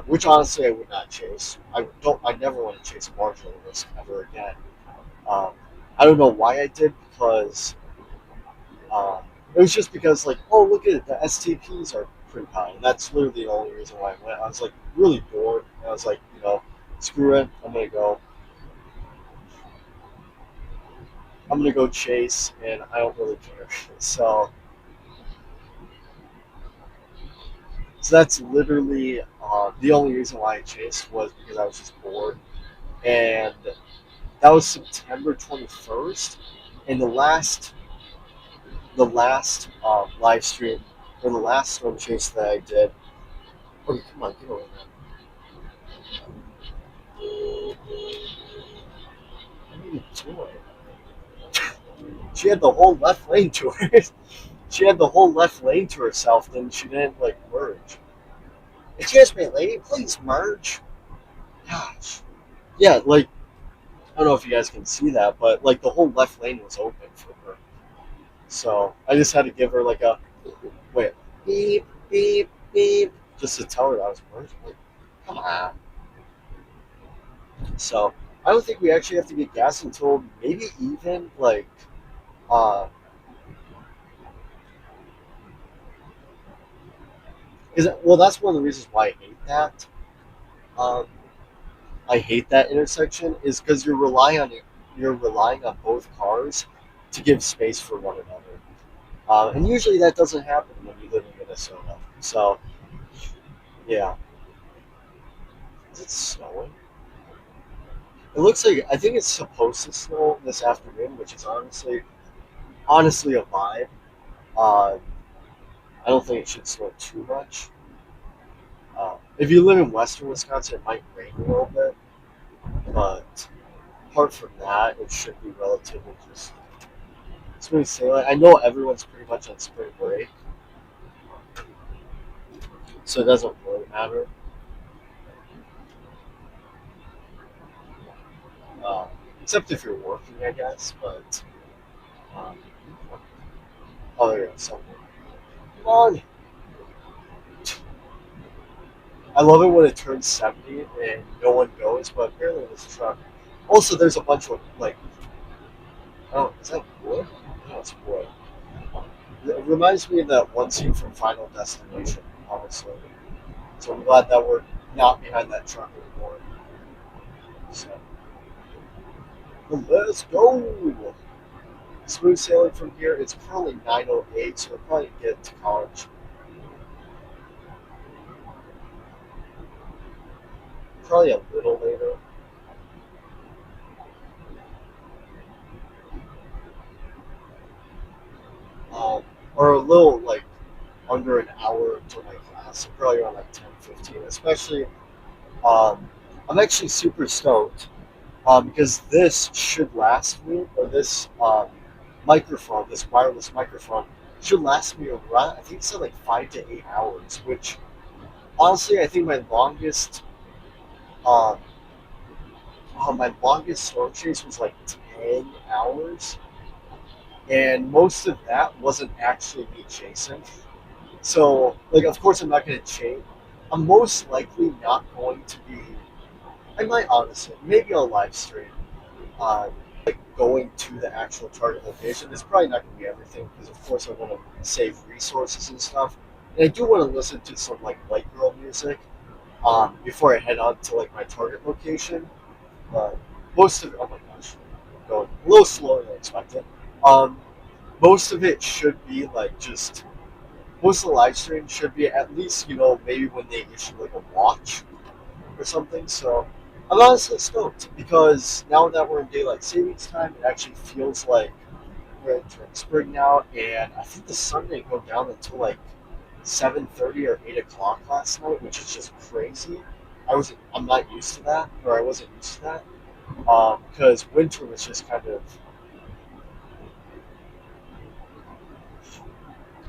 which honestly I would not chase. I don't. I never want to chase a marginal risk ever again. Um, I don't know why I did because it was just because, oh, look at it, the STPs are pretty high. And that's literally the only reason why I went. I was, really bored. And I was like, screw it. I'm going to go chase, and I don't really care. So, so that's literally the only reason why I chased was because I was just bored. And that was September 21st. And the last live stream, or the last storm chase that I did. Oh, come on, get over there. What are you doing? She had the whole left lane to her. She had the whole left lane to herself, then she didn't merge. Excuse me, lady, please merge. Gosh. Yeah, I don't know if you guys can see that, but the whole left lane was open for her. So I just had to give her a wait, beep, beep, beep, just to tell her that I was merged. Come on. So I don't think we actually have to get gas until maybe even uh, is it, well, that's one of the reasons why I hate that. Um, I hate that intersection is because you're relying on both cars to give space for one another, and usually that doesn't happen when you live in Minnesota. So yeah, is it snowing? It looks like I think it's supposed to snow this afternoon, which is honestly a vibe. Uh, I don't think it should snow too much. If you live in western Wisconsin, it might rain a little bit, but apart from that, it should be relatively just smooth sailing. I know everyone's pretty much on spring break, so it doesn't really matter. Um, Except if you're working, I guess. But um, oh, there you go. Something. Come on. I love it when it turns 70 and no one goes, but apparently this truck. Also, there's a bunch of like, oh, is that wood? No, it's wood. It reminds me of that one scene from Final Destination, honestly. So I'm glad that we're not behind that truck anymore. So let's go. Smooth sailing from here. It's currently 9:08, so we'll probably get to college probably a little later, or a little like under an hour until my class. So probably around like 10:15. Especially, um, I'm actually super stoked because this should last me, or this microphone, this wireless microphone, should last me around. I think it said like 5 to 8 hours, which honestly I think um, my longest storm chase was like 10 hours, and most of that wasn't actually me chasing. So, like, of course, I'm not going to chase. I'm most likely not going to be. I might honestly, maybe I'll live stream, like going to the actual target location. It's probably not going to be everything because, of course, I want to save resources and stuff. And I do want to listen to some like white girl music before I head on to like my target location. But most of it, oh my gosh, I'm going a little slower than expected. Um, most of it should be like just most of the live stream should be at least maybe when they issue like a watch or something. So I'm honestly stoked because now that we're in daylight savings time, it actually feels like we're entering spring now, and I think the sun didn't go down until like 7:30 or 8 o'clock last night, which is just crazy. I'm not used to that, or I wasn't used to that because winter was just kind of.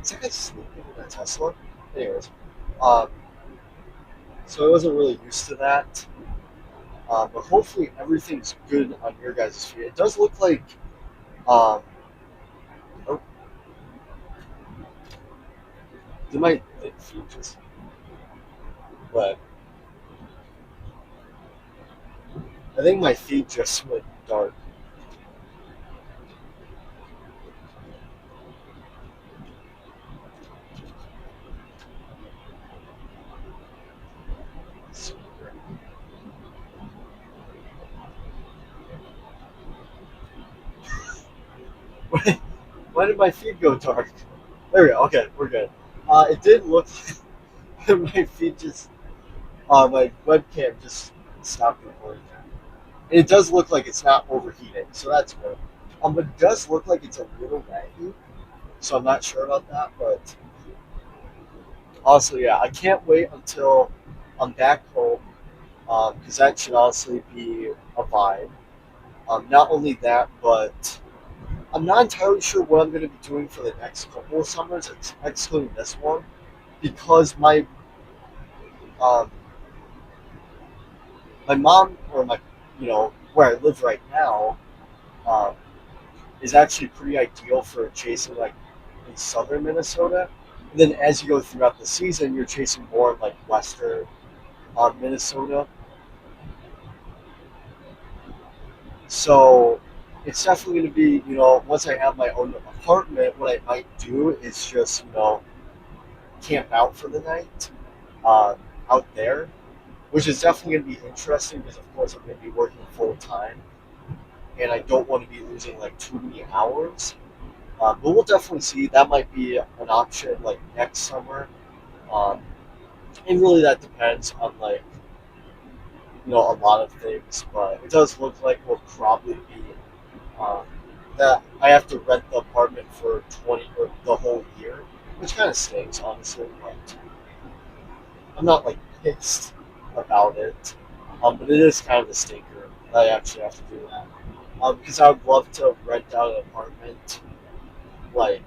Is that guy sleeping in a Tesla? Anyways, um, so I wasn't really used to that. But hopefully everything's good on your guys' feet. It does look like, um, oh, they might feed just, but I think my feed just went dark. Why did my feed go dark? There we go. Okay, we're good. It did look like my feed just, my webcam just stopped recording. It does look like it's not overheating, so that's good. But it does look like it's a little laggy, so I'm not sure about that. But honestly, yeah, I can't wait until I'm back home because that should honestly be a vibe. Not only that, but I'm not entirely sure what I'm going to be doing for the next couple of summers, excluding this one, because um, my mom or where I live right now um, is actually pretty ideal for chasing like in southern Minnesota. And then as you go throughout the season, you're chasing more in like western Minnesota. So it's definitely going to be, once I have my own apartment, what I might do is just, camp out for the night um, out there, which is definitely going to be interesting because, of course, I'm going to be working full time and I don't want to be losing like too many hours. But we'll definitely see. That might be an option like next summer. Um, and really, that depends on like a lot of things. But it does look like we'll probably be um, that I have to rent the apartment for 20 or the whole year, which kind of stinks, honestly. But I'm not like pissed about it. But it is kind of a stinker that I actually have to do that. Because I would love to rent out an apartment, like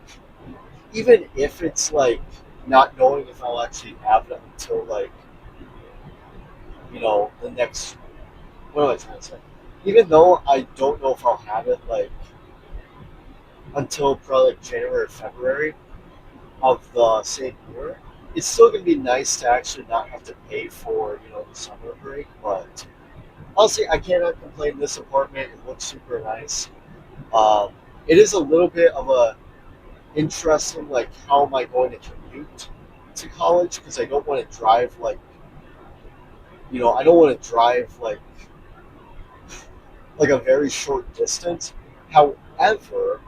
even if it's like not knowing if I'll actually have it until like the next. What am I trying to say? Even though I don't know if I'll have it like until probably like January or February of the same year, it's still gonna be nice to actually not have to pay for the summer break. But honestly, I cannot complain. This apartment, it looks super nice. Um, it is a little bit of a interesting, like, how am I going to commute to college? Because I don't want to drive I don't want to drive like a very short distance. However,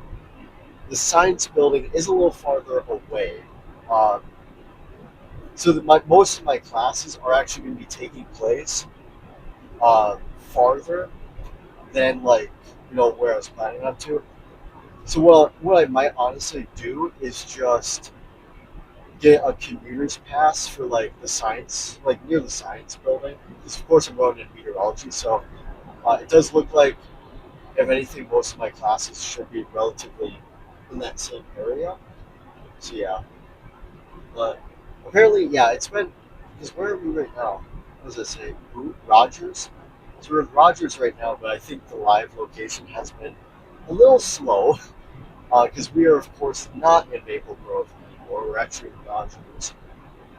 the science building is a little farther away. Um, so that most of my classes are actually going to be taking place farther than where I was planning on to. So what I might honestly do is just get a commuter's pass for like the science, like near the science building. Because of course I'm going in meteorology, so it does look like if anything, most of my classes should be relatively in that same area. So yeah, but apparently, yeah, it's been because where are we right now? What does it say? Rogers. So we're in Rogers right now, but I think the live location has been a little slow because we are, of course, not in Maple Grove anymore. We're actually in Rogers.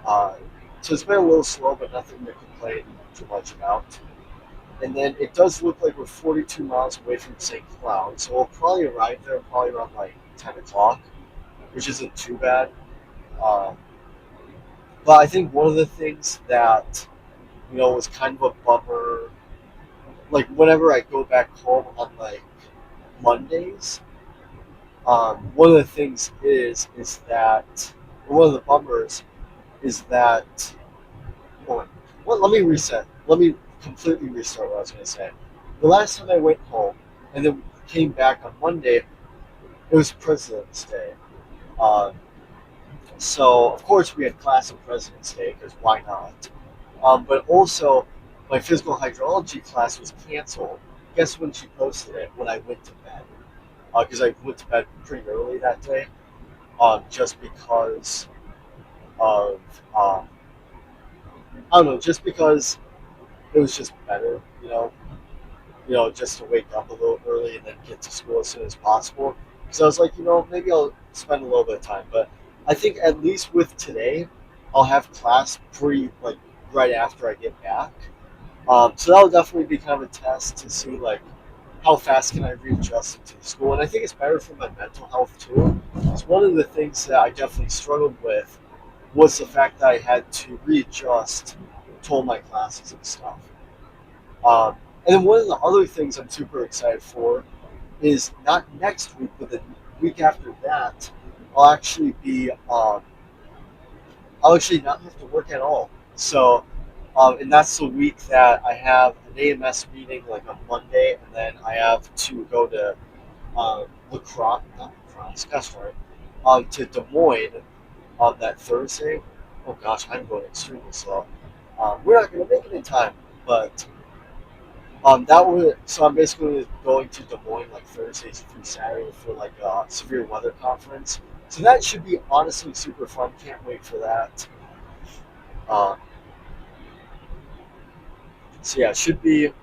Uh, so it's been a little slow, but nothing to complain too much about. And then it does look like we're 42 miles away from St. Cloud, so we'll probably arrive there probably around like 10 o'clock, which isn't too bad. Um, but I think one of the things that was kind of a bummer, like whenever I go back home on like Mondays, one of the things is that one of the bummers is that. Hold on. Well, let me reset. Let me completely restart what I was going to say. The last time I went home and then came back on Monday, it was President's Day. Um, so, of course, we had class on President's Day because why not? But also, my physical hydrology class was canceled. Guess when she posted it? When I went to bed. Because I went to bed pretty early that day, just because of, I don't know, just because it was just better, just to wake up a little early and then get to school as soon as possible. So I was like, maybe I'll spend a little bit of time. But I think at least with today, I'll have class pretty like right after I get back. So that'll definitely be kind of a test to see like how fast can I readjust to the school. And I think it's better for my mental health too. It's one of the things that I definitely struggled with was the fact that I had to readjust to all my classes and stuff. Um, and then one of the other things I'm super excited for is not next week, but the week after that, I'll actually be I'll actually not have to work at all. So, and that's the week that I have an AMS meeting like on Monday, and then I have to go to lacrosse, not lacrosse, that's right, to Des Moines on that Thursday. Oh gosh, I'm going extremely slow. We're not going to make it in time, but that would so I'm basically going to Des Moines like Thursdays through Saturday for like a severe weather conference. So that should be honestly super fun. Can't wait for that. Um, so yeah, should be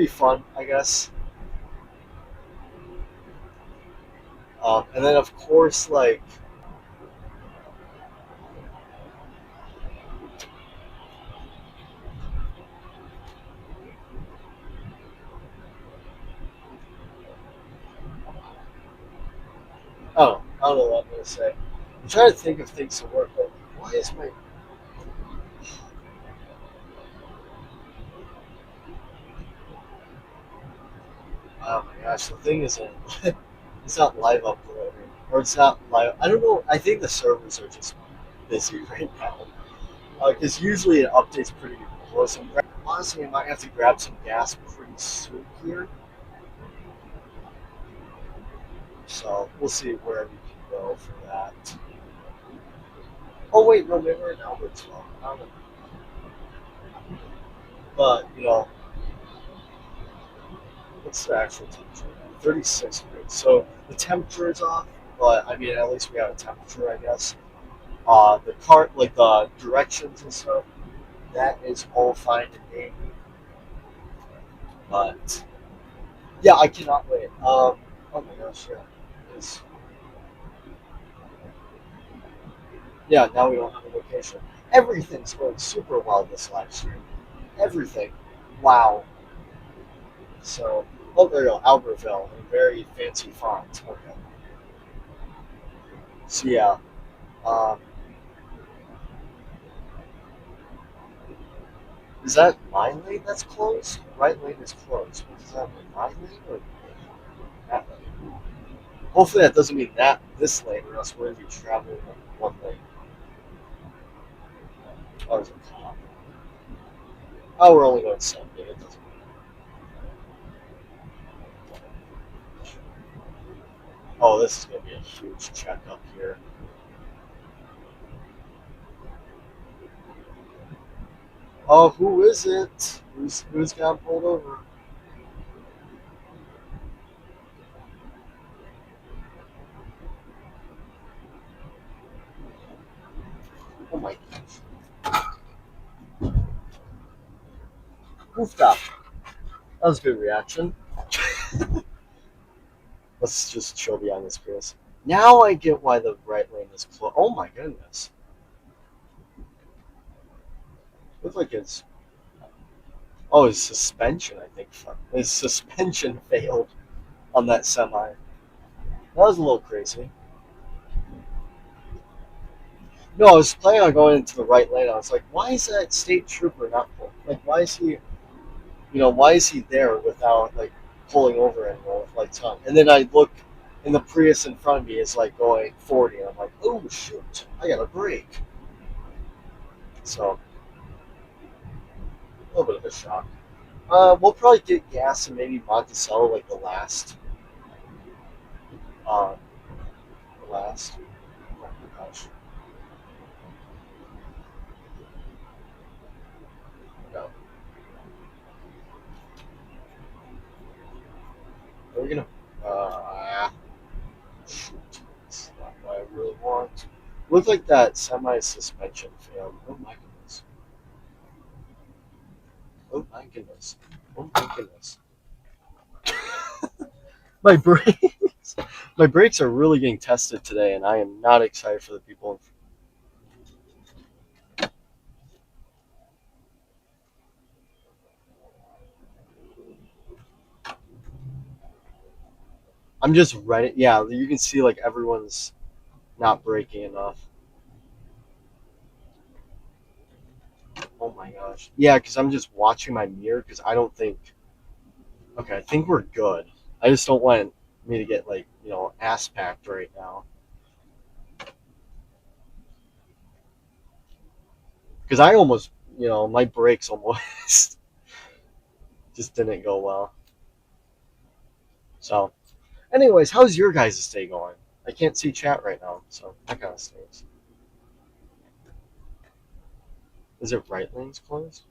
fun, I guess. And then of course I don't know what I'm gonna say. I'm trying to think of things to work with. Why is my oh my gosh, the thing isn't it's not live uploading. Or it's not live I don't know, I think the servers are just busy right now. Because usually it updates pretty close. And honestly, I might have to grab some gas pretty soon here. So we'll see where we can go for that. Oh wait, no, maybe we're in Albertsville. I don't know. But what's the actual temperature? 36 degrees. So the temperature is off, but I mean, at least we have a temperature, I guess. The cart, like the directions and stuff, that is all fine and dandy. But yeah, I cannot wait. Oh my gosh, yeah. It's, yeah, now we don't have a location. Everything's going super well this live stream. Everything. Wow. So, oh, there you go, Albertville, in very fancy font. Okay. So yeah, um, is that my lane that's closed? Right lane is closed. What does that mean? My lane or that lane? Hopefully that doesn't mean that this lane, or else we're gonna be traveling on one lane. Oh, there's a cop. Oh, we're only going 70. It doesn't matter. Oh, this is gonna be a huge checkup here. Oh, who is it? Who's got pulled over? Oh my gosh. Goofed up. That was a good reaction. Let's just chill behind this, Chris. Now I get why the right lane is closed. Oh my goodness. Looks like it's. Oh, his suspension, I think. His suspension failed on that semi. That was a little crazy. No, I was planning on going into the right lane. I was like, why is that state trooper not pulled? Like, why is he, why is he there without, like, pulling over anymore with lights on? And then I look, and the Prius in front of me is, like, going 40. And I'm like, oh, shoot. I got to brake. So, a little bit of a shock. We'll probably get gas and maybe Monticello like uh, the last. Oh my gosh, no. Are we gonna? Uh, Shoot, it's not what I really want. Looked like that semi suspension failed. Oh my goodness. Oh my goodness. Oh my goodness. My brakes, my brakes are really getting tested today, and I am not excited for the people. I'm just ready. Yeah, you can see like everyone's not braking enough. Oh my gosh. Yeah, because I'm just watching my mirror because I don't think. Okay, I think we're good. I just don't want me to get like ass packed right now because I almost my brakes almost just didn't go well. So, anyways, how's your guys' day going? I can't see chat right now, so that kind of stinks. Is it right lanes closed?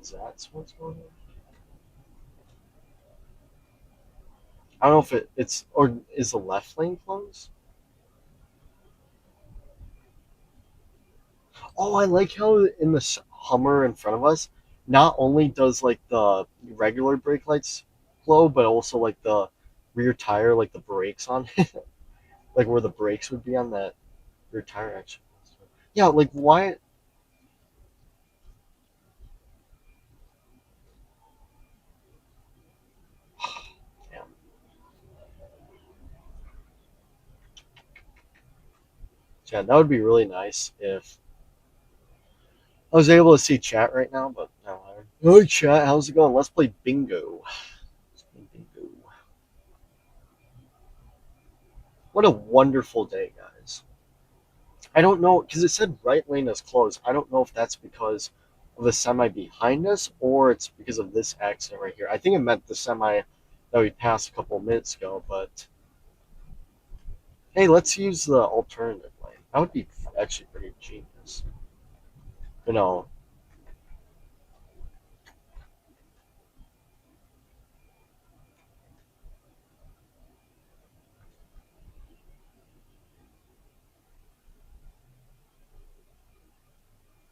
Is that what's going on? I don't know if it's or is the left lane closed? Oh, I like how in the Hummer in front of us, not only does like the regular brake lights glow, but also like the rear tire, like the brakes on it, like where the brakes would be on that rear tire action. Yeah, like why? Damn. Yeah, that would be really nice if I was able to see chat right now, but no. Hey chat, how's it going? Let's play bingo. Let's play bingo. What a wonderful day, guys. I don't know because it said right lane is closed. I don't know if that's because of the semi behind us or it's because of this accident right here. I think it meant the semi that we passed a couple of minutes ago, but hey, let's use the alternative lane. That would be actually pretty genius. You know,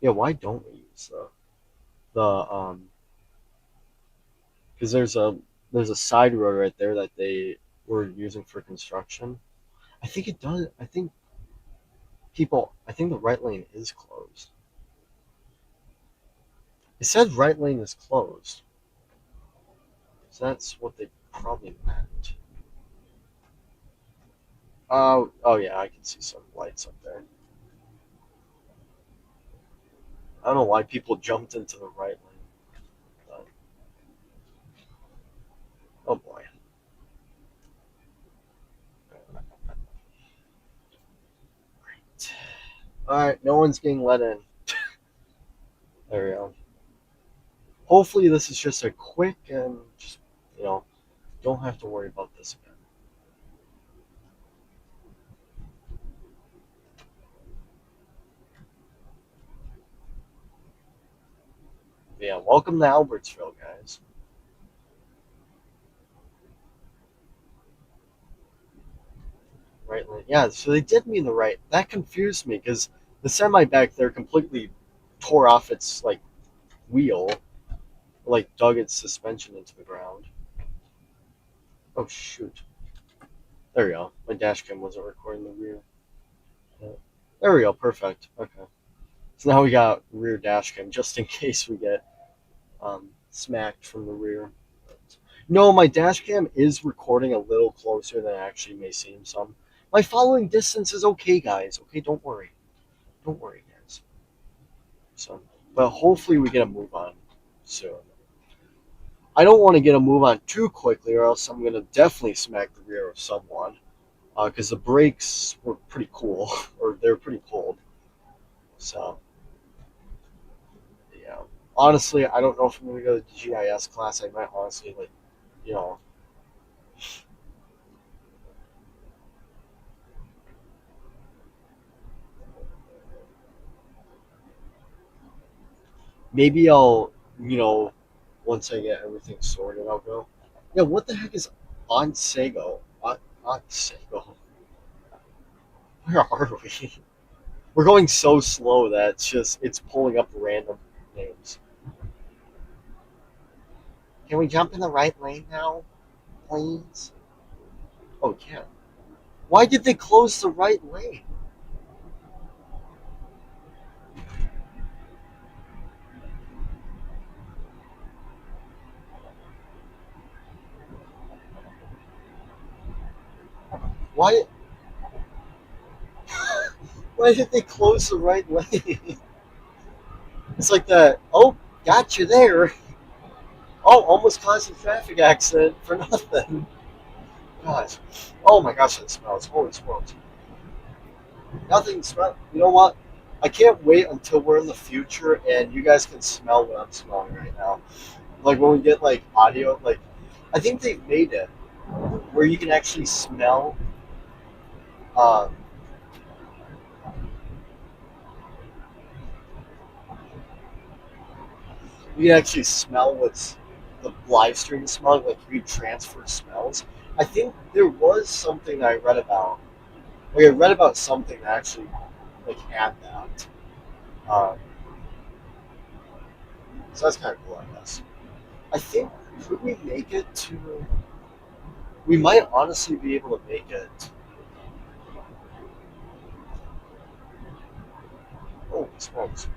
yeah. Why don't we use the because there's a side road right there that they were using for construction. I think it does. I think the right lane is closed. It says right lane is closed, so that's what they probably meant. Oh yeah, I can see some lights up there. I don't know why people jumped into the right lane, but oh boy. All right, no one's getting let in. There we go. Hopefully, this is just a quick and just you know don't have to worry about this again. But yeah, welcome to Albertsville, guys. Right lane. Yeah, so they did mean the right. That confused me because the semi back there completely tore off its like wheel, like dug its suspension into the ground. Oh shoot! There we go. My dash cam wasn't recording the rear. Yeah. There we go. Perfect. Okay. So now we got rear dash cam just in case we get smacked from the rear. No, my dash cam is recording a little closer than it actually may seem. Some my following distance is okay, guys. Okay, don't worry. Don't worry, guys. So, but hopefully we get a move on soon. I don't want to get a move on too quickly, or else I'm gonna definitely smack the rear of someone. Because the brakes were pretty cool, or they're pretty cold. So, yeah. Honestly, I don't know if I'm gonna go to the GIS class. I might honestly like, you know, maybe I'll, you know, once I get everything sorted, I'll go. Yeah, what the heck is on Sego? On Sego. Where are we? We're going so slow that it's pulling up random names. Can we jump in the right lane now, please? Oh, we can. Why did they close the right lane? Why? Why did they close the right lane? It's like that. Oh, got you there. Oh, almost caused a traffic accident for nothing. Gosh. Oh my gosh, that smells. Holy smokes. Nothing smells. You know what? I can't wait until we're in the future and you guys can smell what I'm smelling right now. Like when we get like audio, like I think they've made it where you can actually smell. Um, you can actually smell what's the live stream is smelling. Like you can transfer smells. I think there was something I read about. Like I read about something that actually like had that. Um, so that's kind of cool, I guess. I think could we make it to? We might honestly be able to make it. Oh, smokes!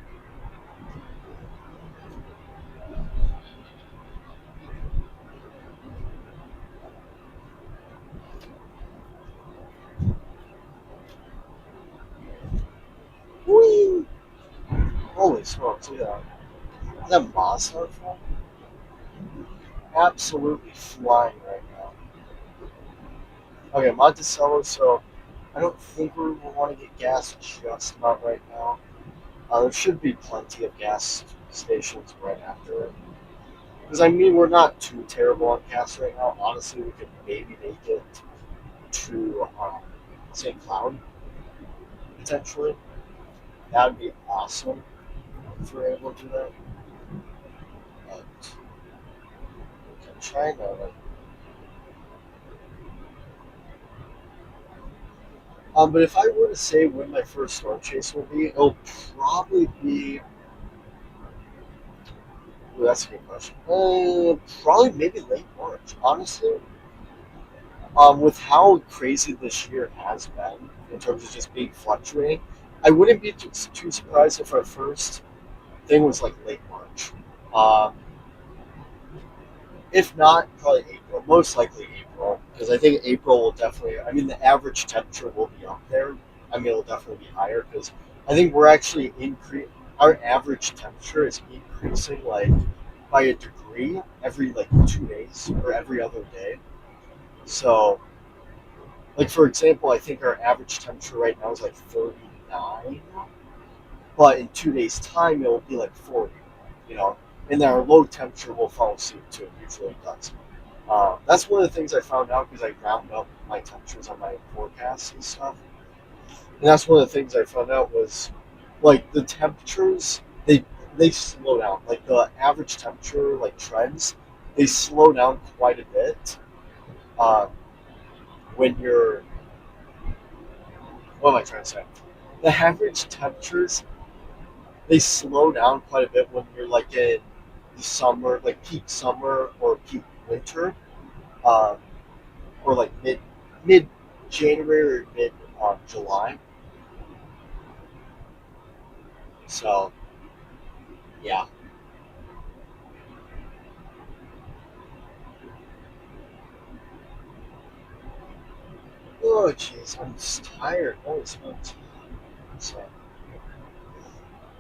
Whee! Holy smokes! Look at that. Is that Mazda from? Absolutely flying right now. Okay, Monticello. So I don't think we will want to get gas just about right now. There should be plenty of gas stations right after it. Because I mean, we're not too terrible on gas right now. Honestly, we could maybe make it to St. Cloud potentially. that would be awesome if we're able to do that. But I'm trying to like. But if I were to say when my first storm chase will be, it'll probably be. Ooh, that's a good question. Probably maybe late March. Honestly, with how crazy this year has been in terms of just being fluctuating, I wouldn't be too surprised if our first thing was like late March. Um, if not, probably April. Most likely April, because I think April will definitely. I mean, the average temperature will be up there. I mean, it'll definitely be higher because I think we're actually increase. Our average temperature is increasing like by a degree every like 2 days or every other day. So, like for example, I think our average temperature right now is like 39, but in 2 days' time it'll be like 40. You know, and then our low temperature will follow suit too. Usually it does. That's one of the things I found out because I round up my temperatures on my forecasts and stuff. And that's one of the things I found out was like the temperatures they slow down. Like the average temperature like trends, they slow down quite a bit um, when you're. What am I trying to say? The average temperatures they slow down quite a bit when you're like in the summer, like peak summer or peak winter, um, or like mid January or mid July. So yeah. Oh jeez, I'm just tired. Holy smokes. So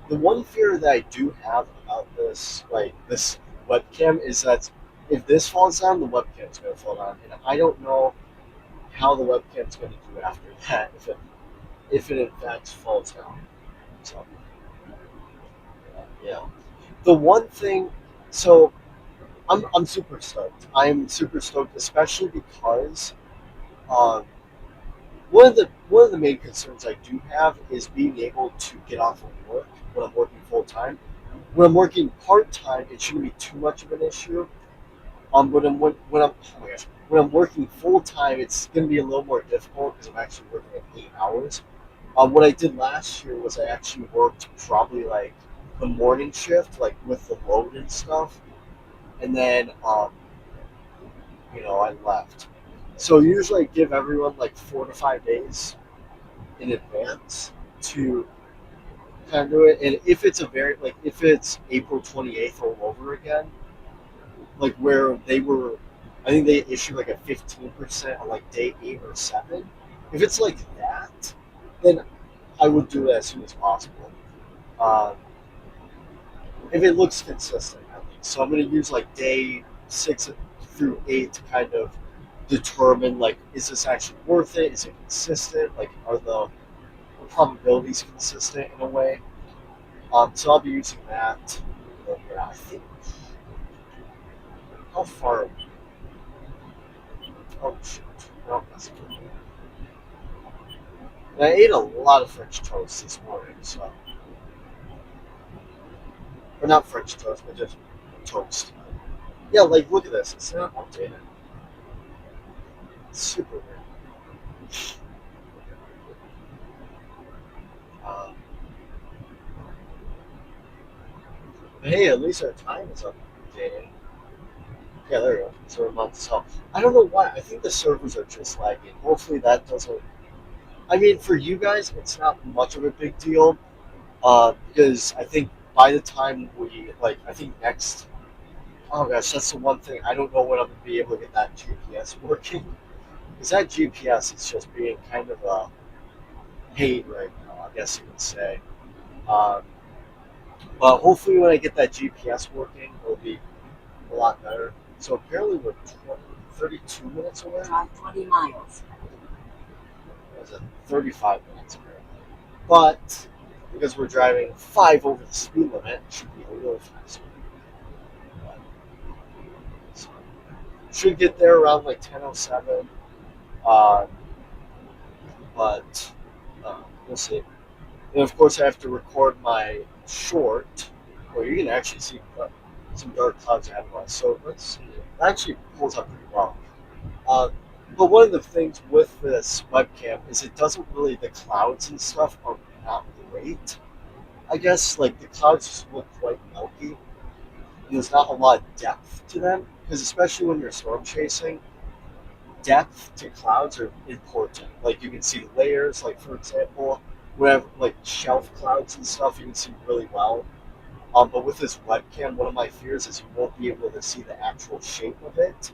the one fear that I do have about this, like this webcam, is that if this falls down, the webcam's gonna fall down, and I don't know how the webcam's gonna do after that if it in fact falls down. So yeah. The one thing, so I'm super stoked. I'm super stoked, especially because um, one of the main concerns I do have is being able to get off of work when I'm working full time. When I'm working part time, it shouldn't be too much of an issue. Oh my gosh, when I'm working full time, it's going to be a little more difficult because I'm actually working at 8 hours. What I did last year was I actually worked probably like the morning shift, like with the load and stuff, and then I left. So usually I give everyone like 4 to 5 days in advance to kind of do it. And if it's if it's April 28th all over again, like where they were, I think they issued like a 15% on like day 8 or 7. If it's like that, then I would do it as soon as possible. Um, if it looks consistent, at least. So I'm going to use like day 6 through 8 to kind of determine like, is this actually worth it? Is it consistent? Like, are the probabilities consistent in a way? So I'll be using that. Yeah, I think how far? Oh shoot! No, that's good. And I ate a lot of French toast this morning, so or not French toast, but just toast. Yeah, like look at this. It's not updated. It's super weird. Um, but hey, at least our time is updated. Yeah, there we go. So we're about to tell. I don't know why. I think the servers are just lagging. Hopefully that doesn't. I mean, for you guys, it's not much of a big deal because I think by the time I think next. Oh gosh, that's the one thing. I don't know when I'm gonna be able to get that GPS working. Because that GPS is just being kind of a pain right now, I guess you could say. Um, but hopefully, when I get that GPS working, it'll be a lot better. So apparently, we're 32 minutes away. Drive 20 miles. Was it 35 minutes apparently? But because we're driving 5 over the speed limit, it should be a little faster. But, so, should get there around like 10:07. Um, but we'll see. And of course, I have to record my short, where you can actually see some dark clouds ahead of us. So let's see. It actually pulls up pretty well. Uh, but one of the things with this webcam is it doesn't really, the clouds and stuff are not great. I guess like the clouds just look quite milky. There's not a lot of depth to them because especially when you're storm chasing, depth to clouds are important. Like you can see layers. Like for example, we have like shelf clouds and stuff. You can see really well. But with this webcam, one of my fears is you won't be able to see the actual shape of it.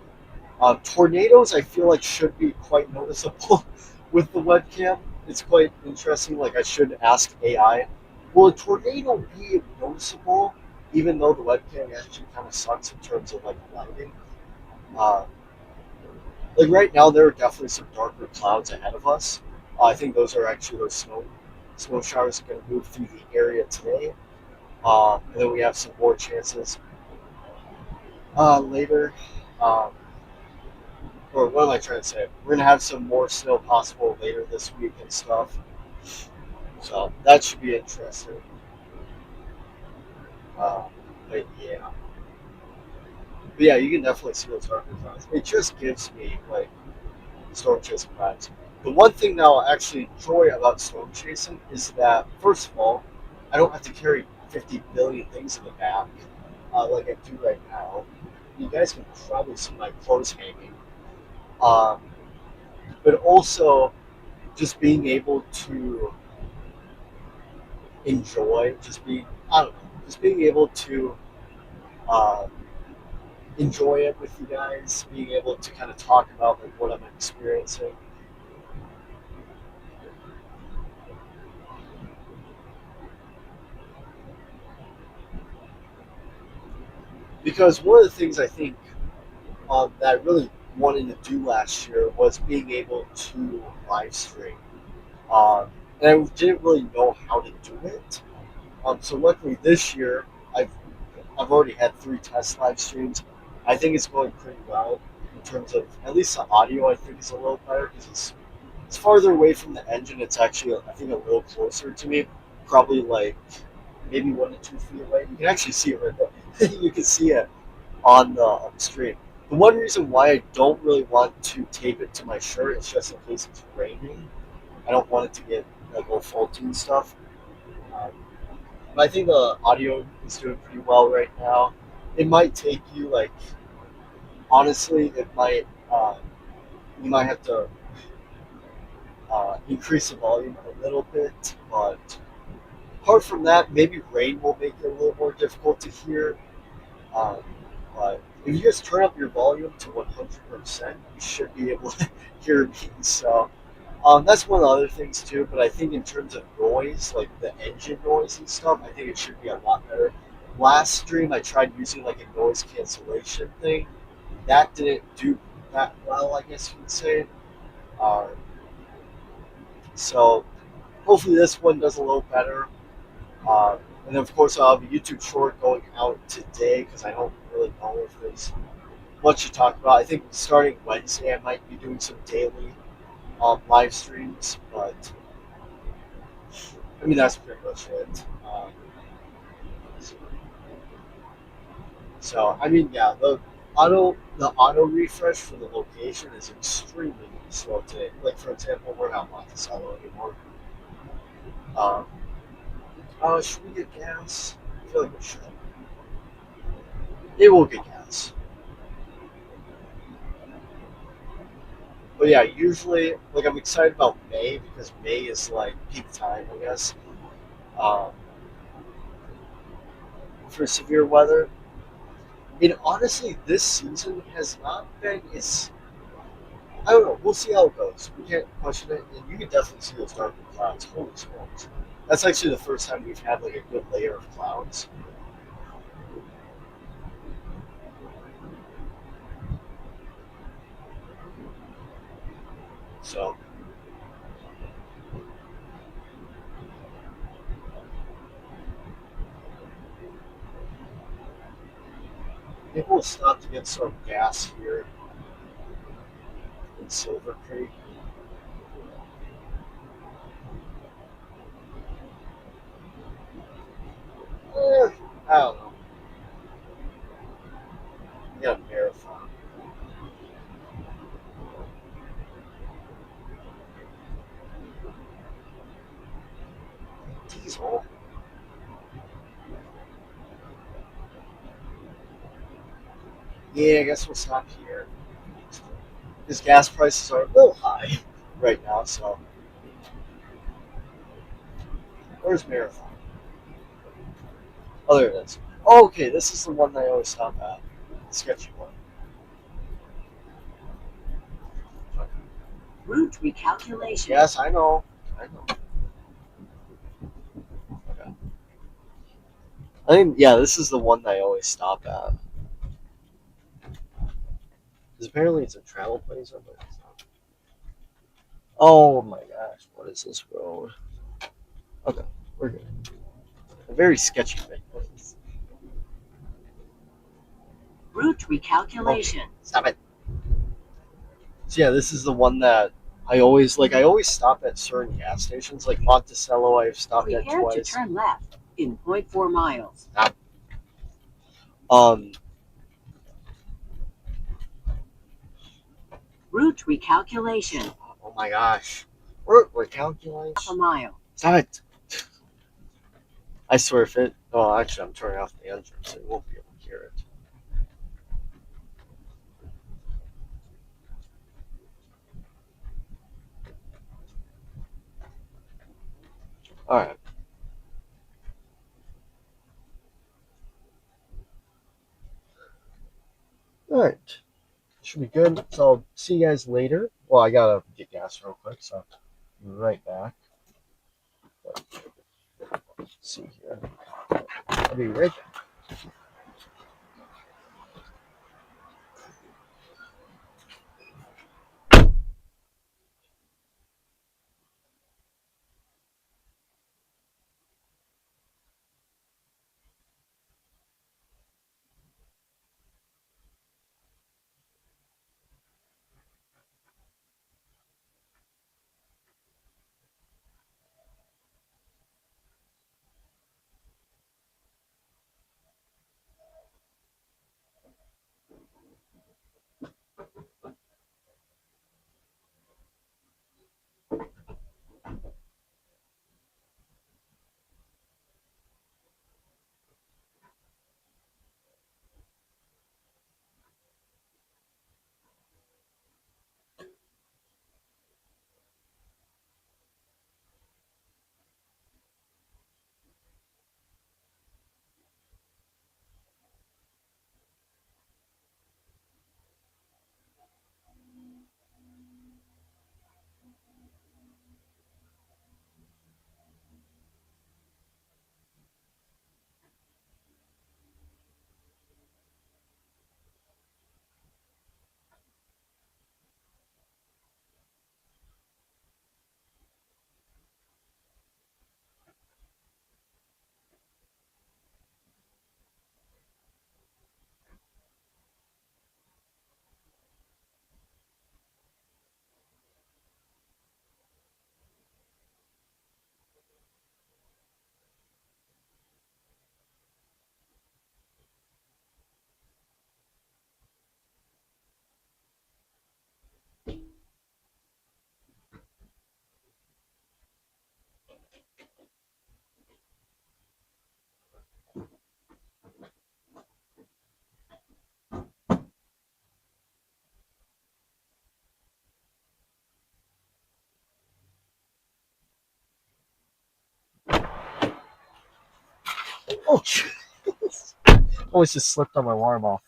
Tornadoes, I feel like should be quite noticeable with the webcam. It's quite interesting. Like I should ask AI, will a tornado be noticeable, even though the webcam actually kind of sucks in terms of like lighting? Uh, like right now, there are definitely some darker clouds ahead of us. I think those are actually those snow showers going to move through the area today. And then we have some more chances later. Um, or what am I trying to say? We're gonna have some more snow possible later this week and stuff. So that should be interesting. Uh, but yeah, you can definitely see those darker clouds. It just gives me like storm chasing vibes. The one thing that I actually enjoy about storm chasing is that first of all, I don't have to carry 50 billion things in the back like I do right now. You guys can probably see my clothes hanging. Um, but also just being able to enjoy just being I don't know, just being able to uh, enjoy it with you guys, being able to kind of talk about like what I'm experiencing. Because one of the things I think that I really wanted to do last year was being able to live stream, um, and I didn't really know how to do it. So luckily this year I've I've already had 3 test live streams. I think it's going pretty well in terms of at least the audio. I think is a little better because it's farther away from the engine. It's actually, I think, a little closer to me. Probably like maybe 1 to 2 feet away. You can actually see it right there. You can see it on the stream. The one reason why I don't really want to tape it to my shirt is just in case it's raining. I don't want it to get like all faulty and stuff. Um, but I think the audio is doing pretty well right now. It might take you like honestly, it might you might have to increase the volume a little bit, but apart from that, maybe rain will make it a little more difficult to hear. Um, but if you just turn up your volume to 100%, you should be able to hear me. So that's one of the other things too. But I think in terms of noise, like the engine noise and stuff, I think it should be a lot better. Last stream, I tried using like a noise cancellation thing. That didn't do that well, I guess you would say. Uh, so hopefully this one does a little better. And then, of course, I'll have a YouTube short going out today because I don't really know if there's much to talk about. I think starting Wednesday, I might be doing some daily live streams, but I mean, that's pretty much it. So, I mean, yeah, the auto refresh for the location is extremely slow today. Like, for example, we're not Monticello anymore. Um, should we get gas? I feel like we should. It will get gas. But yeah, usually, like I'm excited about May because May is like peak time, I guess, um, for severe weather. And honestly, this season has not been as I don't know. We'll see how it goes. We can't question it, and you can definitely see those darker clouds. Holy smokes! That's actually the first time we've had like a good layer of clouds. So maybe we'll stop to get some gas here in Silver Creek. I don't know. You got a marathon. Diesel. Yeah, I guess we'll stop here. Because gas prices are a little high right now, so where's Marathon? Oh, there it is. Oh, okay, this is the one that I always stop at. The sketchy one. Route recalculation. Yes, I know. I know. Okay. I think, yeah, this is the one that I always stop at. Because apparently it's a travel place, but it's not. Oh my gosh, what is this road? Okay, we're good. A very sketchy place. Route recalculation. Okay, stop it. So yeah, this is the one that I always stop at certain gas stations, like Monticello. I've stopped at Prepare to twice. turn left in 0.4 miles. Stop. Um, Route recalculation. oh my gosh, we're calculating. Half a mile. Stop it. I swear if it. Oh, actually, I'm turning off the engine, so you won't be able to hear it. All right. All right. Should be good. So I'll see you guys later. Well, I gotta get gas real quick, so I'll be right back. Let's see here. I'll be right back. Oh, jeez. Always just slipped on my water ball.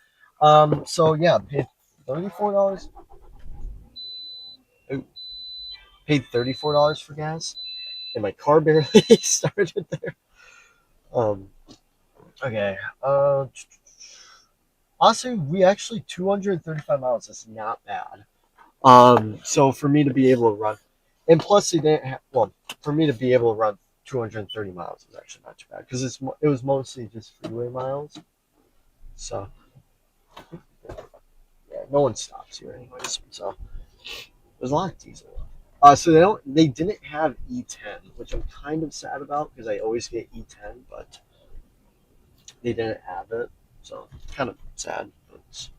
So yeah, paid $34. Paid $34 for gas, and my car barely started there. Um, okay. Honestly, we actually 235 miles. That's not bad. So for me to be able to run, and plus they didn't have, well, for me to be able to run 230 miles is actually not too bad because it was mostly just freeway miles. So yeah, no one stops here anyways. So there's a lot of diesel. So they didn't have E10, which I'm kind of sad about because I always get E10, but they didn't have it, so kind of sad. But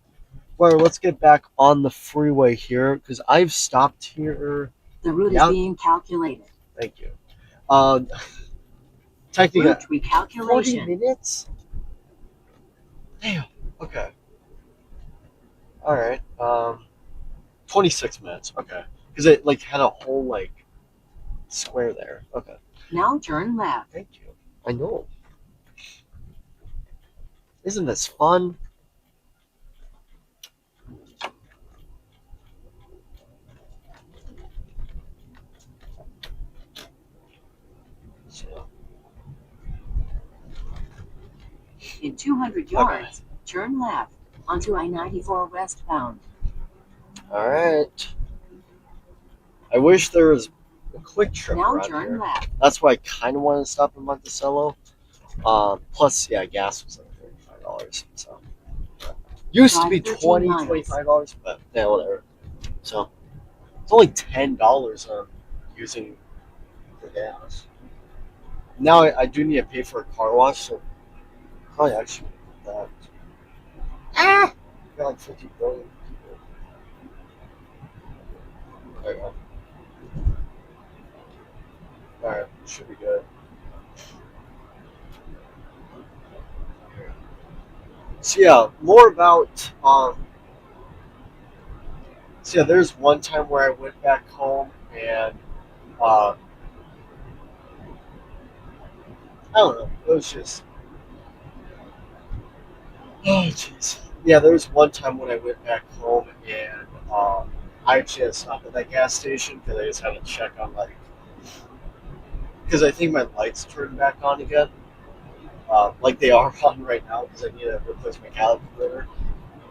well, let's get back on the freeway here because I've stopped here. The route is Yeah, being calculated. thank you. Uh, Technically, Route 40 recalculation. minutes. Damn. Okay. All right. 26 minutes. Okay. Because it like had a whole like square there. Okay. Now turn left. Thank you. I know. Isn't this fun? So, In 200 yards, turn left onto I-94 westbound. all right. I wish there was a quick trip Now around turn here. left. That's why I kind of wanted to stop in Monticello. Plus, yeah, gas was like $35. So used to be Drive 13 $20, miles. $25, but yeah, whatever. So it's only $10 on using the gas. Now I do need to pay for a car wash, so probably actually that. Ah! Got like 50 billion people. There you go. Alright, should be good. So yeah, more about so yeah, there's one time where I went back home and uh, I don't know, it was just oh jeez. Yeah, there was one time when I went back home and I actually had to stop at that gas station because I just had to check on like because I think my lights turned back on again. Like they are on right now because I need to replace my calculator.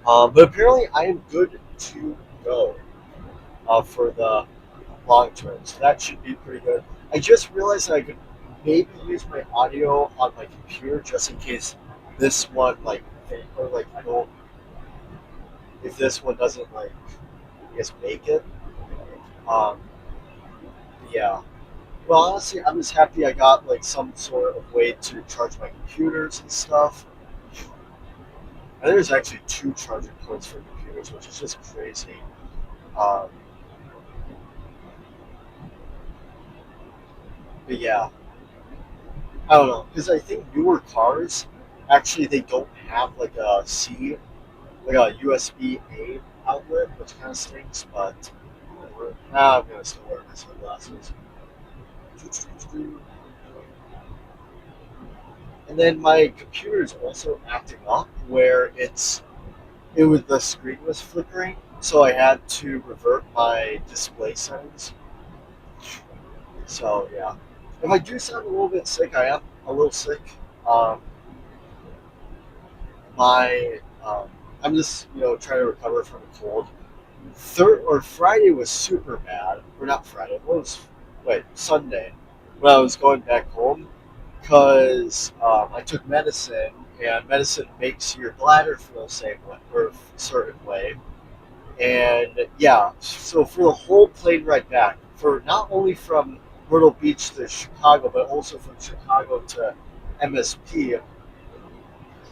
But apparently, I am good to go for the long term, so that should be pretty good. I just realized that I could maybe use my audio on my computer just in case this one like or like I don't if this one doesn't like I guess make it. Um, yeah. Well, honestly, I'm just happy I got like some sort of way to charge my computers and stuff. And there's actually two charging ports for computers, which is just crazy. Um, but yeah, I don't know because I think newer cars actually they don't have like a C, like a USB A outlet, which kind of stinks. But whatever. I'm gonna still wear my sunglasses. And then my computer is also acting up where it was the screen was flickering, so I had to revert my display settings. So yeah, if I do sound a little bit sick, I am a little sick. Um, my I'm just trying to recover from a cold. Third or Friday was super bad, or not Friday. What was wait Sunday when I was going back home because I took medicine and medicine makes your bladder feel the same way or a certain way. And yeah, so for the whole plane ride back, for not only from Myrtle Beach to Chicago, but also from Chicago to MSP,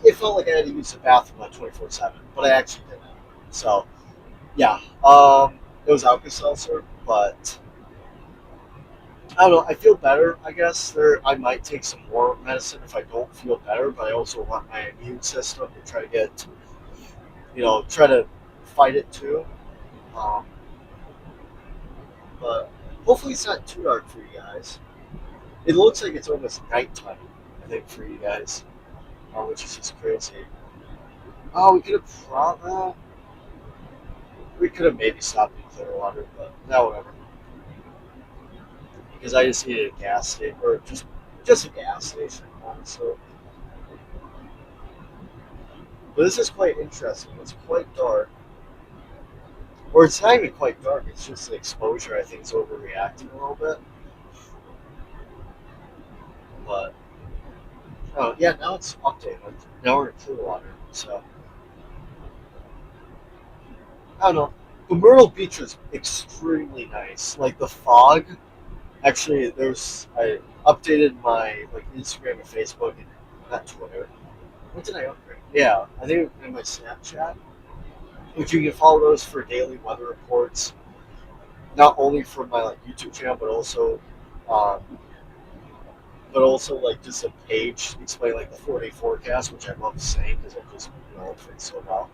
it felt like I had to use the bathroom like 24/7, but I actually didn't. So yeah, it was Alka-Seltzer, but I don't know. I feel better. I guess I might take some more medicine if I don't feel better, but I also want my immune system to try to get try to fight it too. Um, but hopefully it's not too dark for you guys. It looks like it's almost nighttime. I think for you guys, which is just crazy. Oh, we could have maybe stopped in Clearwater, but no, whatever. Because I just needed a gas station, or just a gas station, honestly. But this is quite interesting. It's quite dark, or it's not even quite dark. It's just the exposure. I think is overreacting a little bit. But oh yeah, now it's updated. Now we're in Clearwater, so I don't know. The Myrtle Beach is extremely nice. Like the fog. Actually, I updated my like Instagram and Facebook and not Twitter. What did I upgrade? Yeah, I think in my Snapchat, which you can follow those for daily weather reports, not only from my like YouTube channel, um, but also like just a page explaining like the 4-day forecast, which I love saying because it just it fits so well.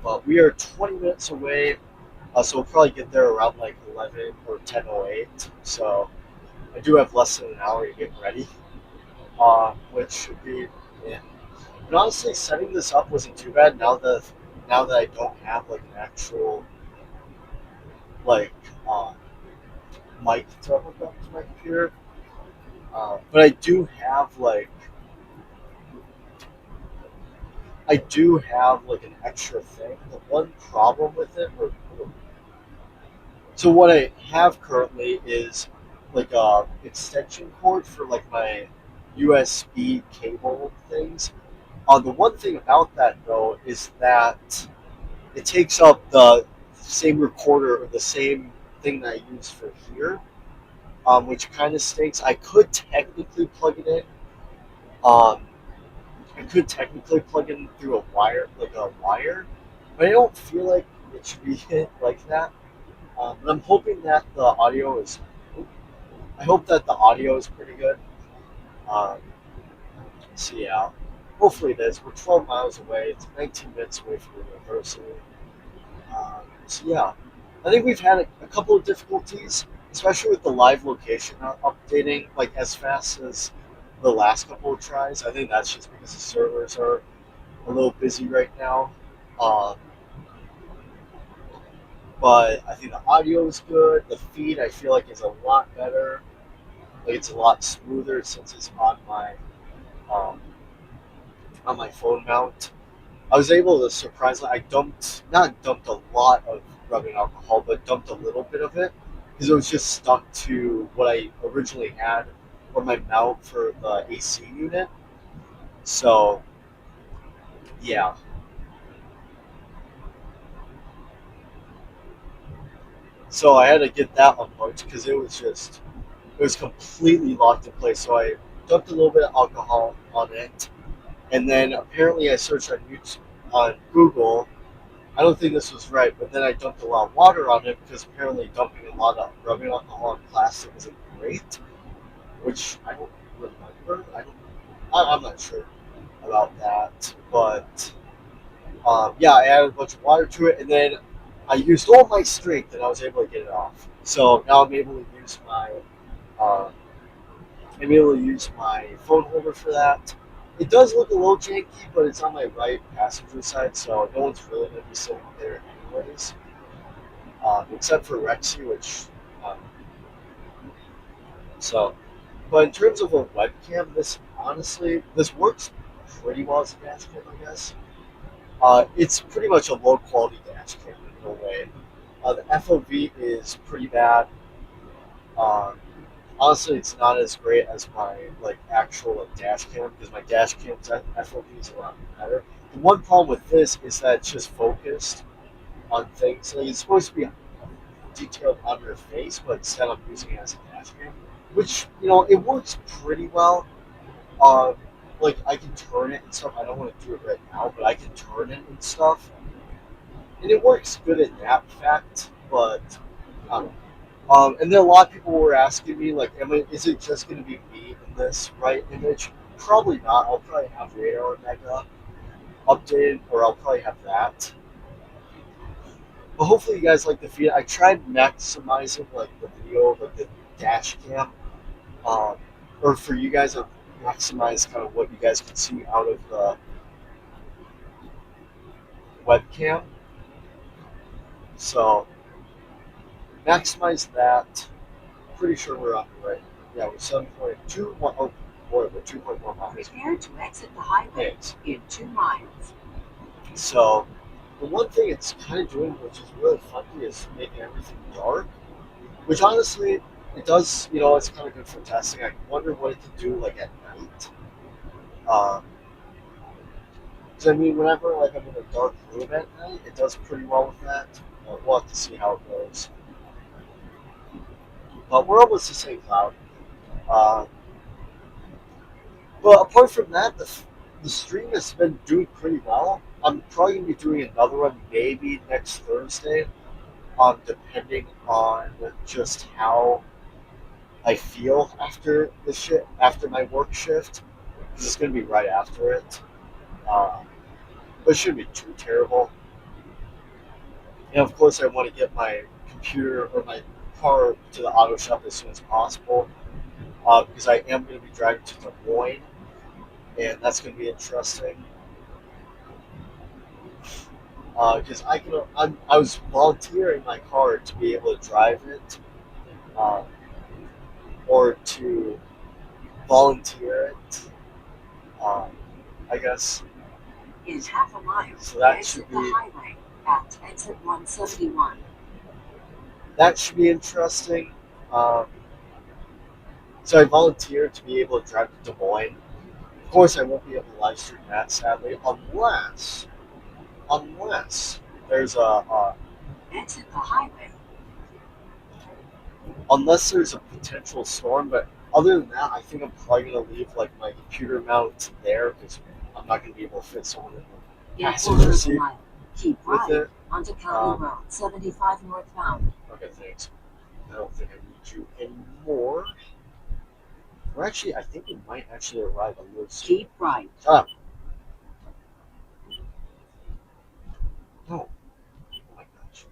But we are 20 minutes away, so we'll probably get there around like 11 or 10:08. So I do have less than an hour to get ready, which should be. Yeah. And honestly, setting this up wasn't too bad. Now that I don't have like an actual like uh, mic to hook up to my computer, but I do have like an extra thing. The one problem with it, so what I have currently is like a extension cord for like my USB cable things. The one thing about that though is that it takes up the same recorder or the same thing that I use for here, which kind of stinks. Um, I could technically plug it in through a wire, but I don't feel like it should be like that. But I'm hoping that the audio is. I hope that the audio is pretty good. Um, so yeah, hopefully it is. We're 12 miles away. It's 19 minutes away from the university. So yeah, I think we've had a couple of difficulties, especially with the live location not updating like as fast as the last couple of tries. I think that's just because the servers are a little busy right now. Um, but I think the audio is good. The feed I feel like is a lot better. Like it's a lot smoother since it's um, on my phone mount. I was able to surprisingly, I not dumped a lot of rubbing alcohol, but dumped a little bit of it because it was just stuck to what I originally had for my mount for the AC unit. So yeah, so I had to get that unhooked because it was completely locked in place. So I dumped a little bit of alcohol on it, and then apparently I searched on Google. I don't think this was right, but then I dumped a lot of water on it because apparently dumping a lot of rubbing alcohol on plastic isn't great, which I don't remember. I'm not sure about that, but yeah, I added a bunch of water to it, and then I used all my strength, and I was able to get it off. So now uh, I'm able to use my phone holder for that. It does look a little janky, but it's on my right passenger side, so no one's really going to be sitting there anyways, except for Rexy, which um, so. But in terms of a webcam, this works pretty well as a dash cam, I guess. It's pretty much a low quality dash cam in a way. The FOV is pretty bad. Um, Honestly, it's not as great as my like actual like, dash cam because my dash cam's FOV is a lot better. The one problem with this is that it's just focused on things. Like, it's supposed to be detailed on your face, but instead I'm using it as a dash cam, which it works pretty well. Um, like I can turn it and stuff. I don't want to do it right now, but I can turn it and stuff, and it works good in that fact. But um, and then a lot of people were asking me like, is it just going to be me in this right image? Probably not. I'll probably have Radar or Mega updated, or I'll probably have that. But hopefully you guys like the feed. I tried maximizing like the video, like the dash cam, um, or for you guys to maximize kind of what you guys can see out of the webcam. So maximize that. Pretty sure we're on the right. Yeah, we're 7.21. Oh boy, we're 2.1 miles. Prepare to exit the highway in 2 miles. So the one thing it's kind of doing, which is really funky, is making everything dark. Which honestly, it does. It's kind of good for testing. I wonder what it can do like at night. Um, So I mean, whenever like I'm in a dark room at night, it does pretty well with that. We'll have to see how it goes. But we're almost to St. Cloud. Uh, But apart from that, the stream has been doing pretty well. I'm probably gonna be doing another one maybe next Thursday, depending on just how I feel after after my work shift, because it's gonna be right after it. Uh, but it shouldn't be too terrible. And of course, I want to get my computer or my car to the auto shop as soon as possible, because I am going to be driving to Des Moines, and that's going to be interesting. Because I was volunteering my car to be able to drive it, uh, or to volunteer it. Um, I guess. In half a mile, So that exit should the be highway at exit 171. interesting. Um, so I volunteered to be able to drive to Des Moines. Of course, I won't be able to live stream that sadly, unless there's Exit the highway. unless there's a potential storm. But other than that, I think I'm probably gonna leave like my computer mount there because I'm not gonna be able to fit someone in the In passenger quarter of a seat mile, keep with right it. onto County Um, Road 75 northbound. okay, thanks. I don't think I need you anymore. Or actually, I think we might actually arrive a little soon. Keep right. Ah, no. Oh my gosh.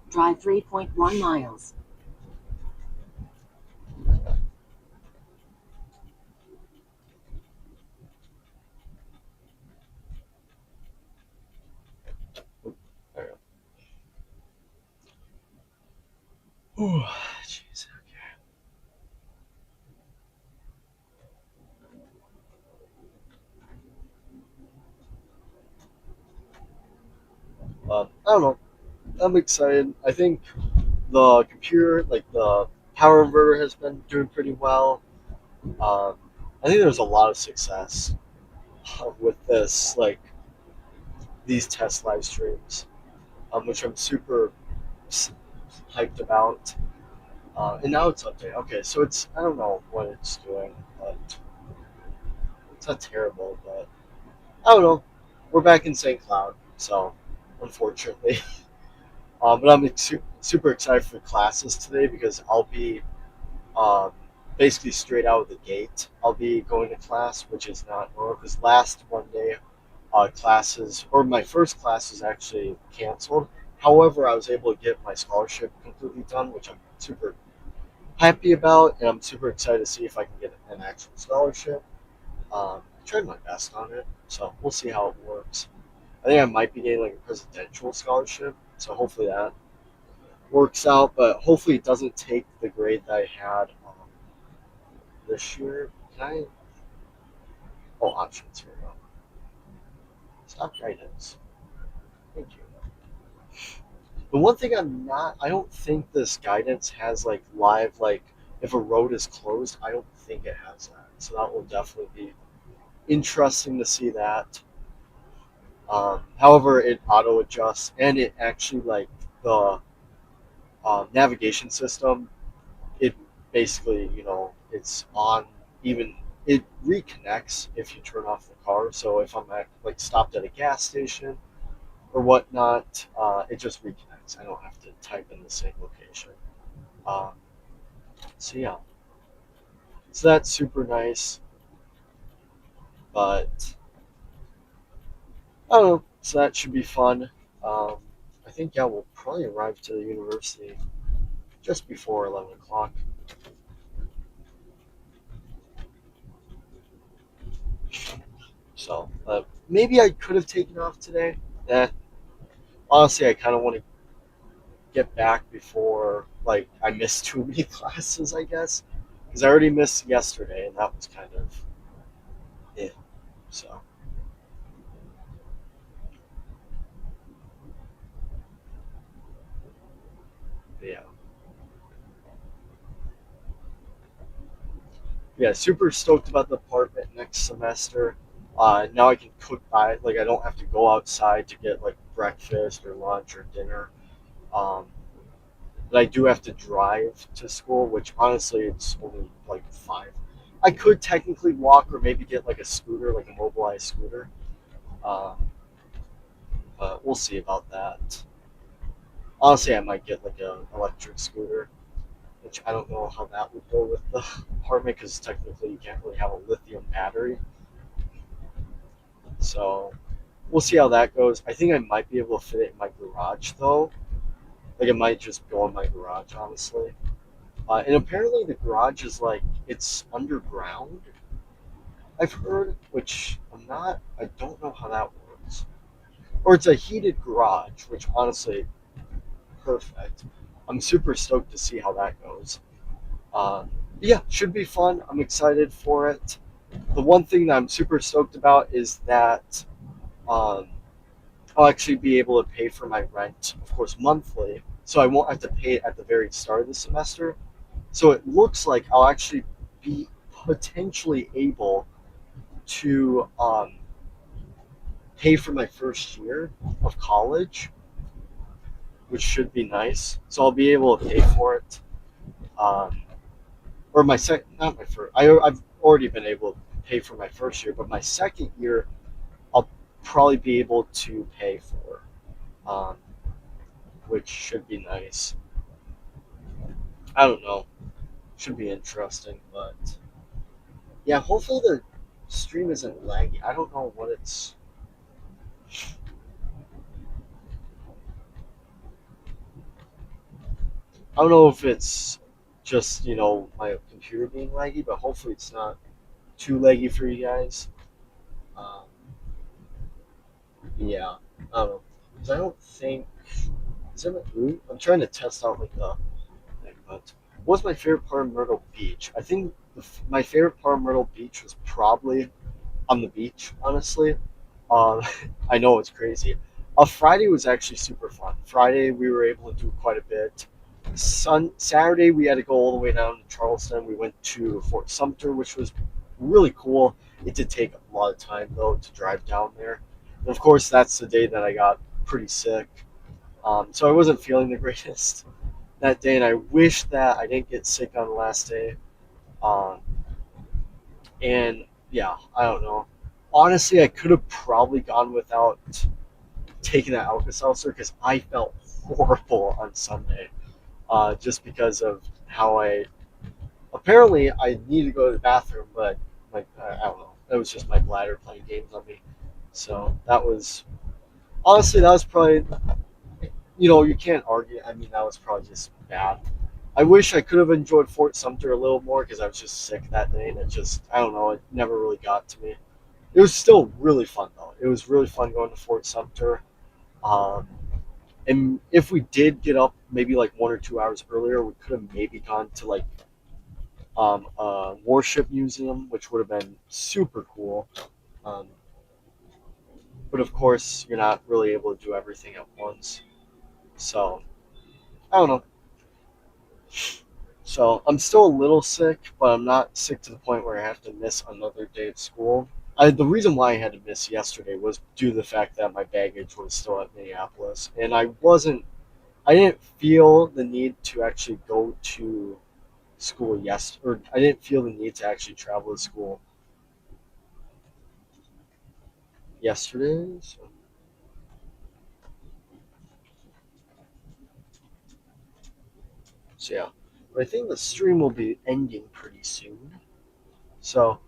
Drive 3.1 miles. There we go. Jeez. I don't know. I'm excited. I think the computer, like the power inverter, has been doing pretty well. Um, I think there's a lot of success with this, like these test live streams, which I'm super hyped about. And now it's updated. Okay, so I don't know what it's doing, but it's not terrible. But I don't know. We're back in St. Cloud, so unfortunately. But I'm super excited for classes today because I'll be um, basically straight out of the gate. I'll be going to class, which is not normal because last Monday, classes or my first class was actually canceled. However, I was able to get my scholarship completely done, which I'm super happy about, and I'm super excited to see if I can get an actual scholarship. I tried my best on it, so we'll see how it works. I think I might be getting like a presidential scholarship, so hopefully that works out. But hopefully it doesn't take the grade that I had this year. Can I? Oh, options here. Stop guidance. Thank you. The one thing I don't think this guidance has like live, like if a road is closed, I don't think it has that. So that will definitely be interesting to see that. However, it auto adjusts and it actually like the navigation system. It basically, it's on even it reconnects if you turn off the car. So if I'm like stopped at a gas station or whatnot, it just reconnects. I don't have to type in the same location. Um, so yeah, so that's super nice. But I don't know. So that should be fun. Um, I think yeah, we'll probably arrive to the university just before 11 o'clock. So maybe I could have taken off today. Eh, honestly, I kind of want to get back before like I missed too many classes. I guess because I already missed yesterday, and that was kind of it. So yeah, yeah, super stoked about the apartment next semester. Now I can cook by like I don't have to go outside to get like breakfast or lunch or dinner. Um, but I do have to drive to school, which honestly it's only like 5. I could technically walk or maybe get like a scooter, like a mobilized scooter. Uh, but we'll see about that. Honestly, I might get like a electric scooter, which I don't know how that would go with the apartment because technically you can't really have a lithium battery. So we'll see how that goes. I think I might be able to fit it in my garage though. Like it might just go in my garage, honestly. And apparently the garage is like it's underground. I've heard, which I don't know how that works. Or it's a heated garage, which honestly, perfect. I'm super stoked to see how that goes. Yeah, should be fun. I'm excited for it. The one thing that I'm super stoked about is that um, I'll actually be able to pay for my rent, of course, monthly. So I won't have to pay it at the very start of the semester. So it looks like I'll actually be potentially able to pay for my first year of college, which should be nice. So I'll be able to pay for it. Um, or my second, not my first. I've already been able to pay for my first year, but my second year, I'll probably be able to pay for, um, which should be nice. I don't know. Should be interesting, but yeah, hopefully the stream isn't laggy. I don't know what it's. I don't know if it's just my computer being laggy, but hopefully it's not too laggy for you guys. Um, yeah, I don't know. 'Cause I don't think is it. I'm trying to test out like the thing, but what's my favorite part of Myrtle Beach? I think my favorite part of Myrtle Beach was probably on the beach. Honestly, uh, I know it's crazy. Friday was actually super fun. Friday we were able to do quite a bit. Saturday we had to go all the way down to Charleston. We went to Fort Sumter, which was really cool. It did take a lot of time though to drive down there. And of course, that's the day that I got pretty sick. So I wasn't feeling the greatest that day, and I wish that I didn't get sick on the last day. Um, and yeah, I don't know. Honestly, I could have probably gone without taking that Alka Seltzer because I felt horrible on Sunday, just because of how I apparently I need to go to the bathroom, but like I don't know, it was just my bladder playing games on me. So that was honestly that was probably you can't argue. I mean that was probably just bad. I wish I could have enjoyed Fort Sumter a little more because I was just sick that day and it just I don't know it never really got to me. It was still really fun though. It was really fun going to Fort Sumter. Um, and if we did get up maybe like 1 or 2 hours earlier, we could have maybe gone to like a warship museum, which would have been super cool. Um, but of course, you're not really able to do everything at once. So I don't know. So I'm still a little sick, but I'm not sick to the point where I have to miss another day of school. The reason why I had to miss yesterday was due to the fact that my baggage was still at Minneapolis, and I didn't feel the need to actually go to school or I didn't feel the need to actually travel to school yesterday. So yeah, but I think the stream will be ending pretty soon. So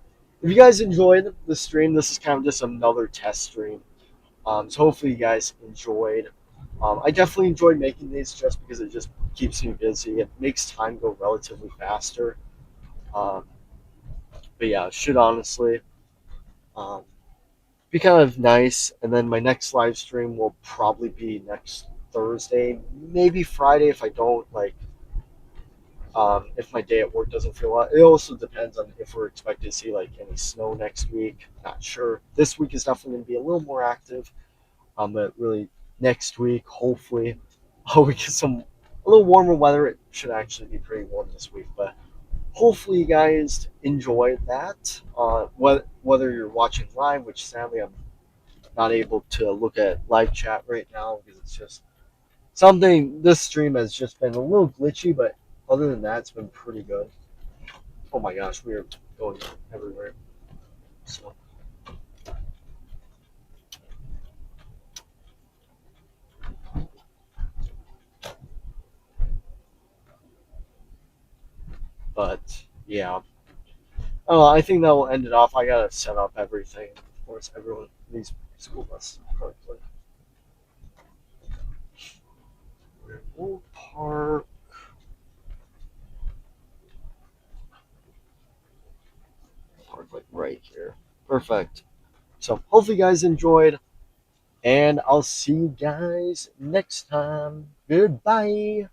if you guys enjoyed the stream, this is kind of just another test stream. So hopefully you guys enjoyed. I definitely enjoyed making these just because it just keeps me busy. It makes time go relatively faster. Um, but yeah, it should honestly um, be kind of nice. And then my next live stream will probably be next Thursday, maybe Friday if I don't like if my day at work doesn't feel well. It also depends on if we're expected to see like any snow next week. Not sure. This week is definitely going to be a little more active. But really next week, hopefully, we get some a little warmer weather. It should actually be pretty warm this week, but hopefully you guys enjoy that. Whether you're watching live, which sadly I'm not able to look at live chat right now because it's just something. This stream has just been a little glitchy, but other than that, it's been pretty good. Oh my gosh, we are going everywhere. So, but yeah, oh, I think that will end it off. I gotta set up everything. Of course, everyone needs school bus correctly. We'll park like right here. Perfect. So hopefully you guys enjoyed, and I'll see you guys next time. Goodbye.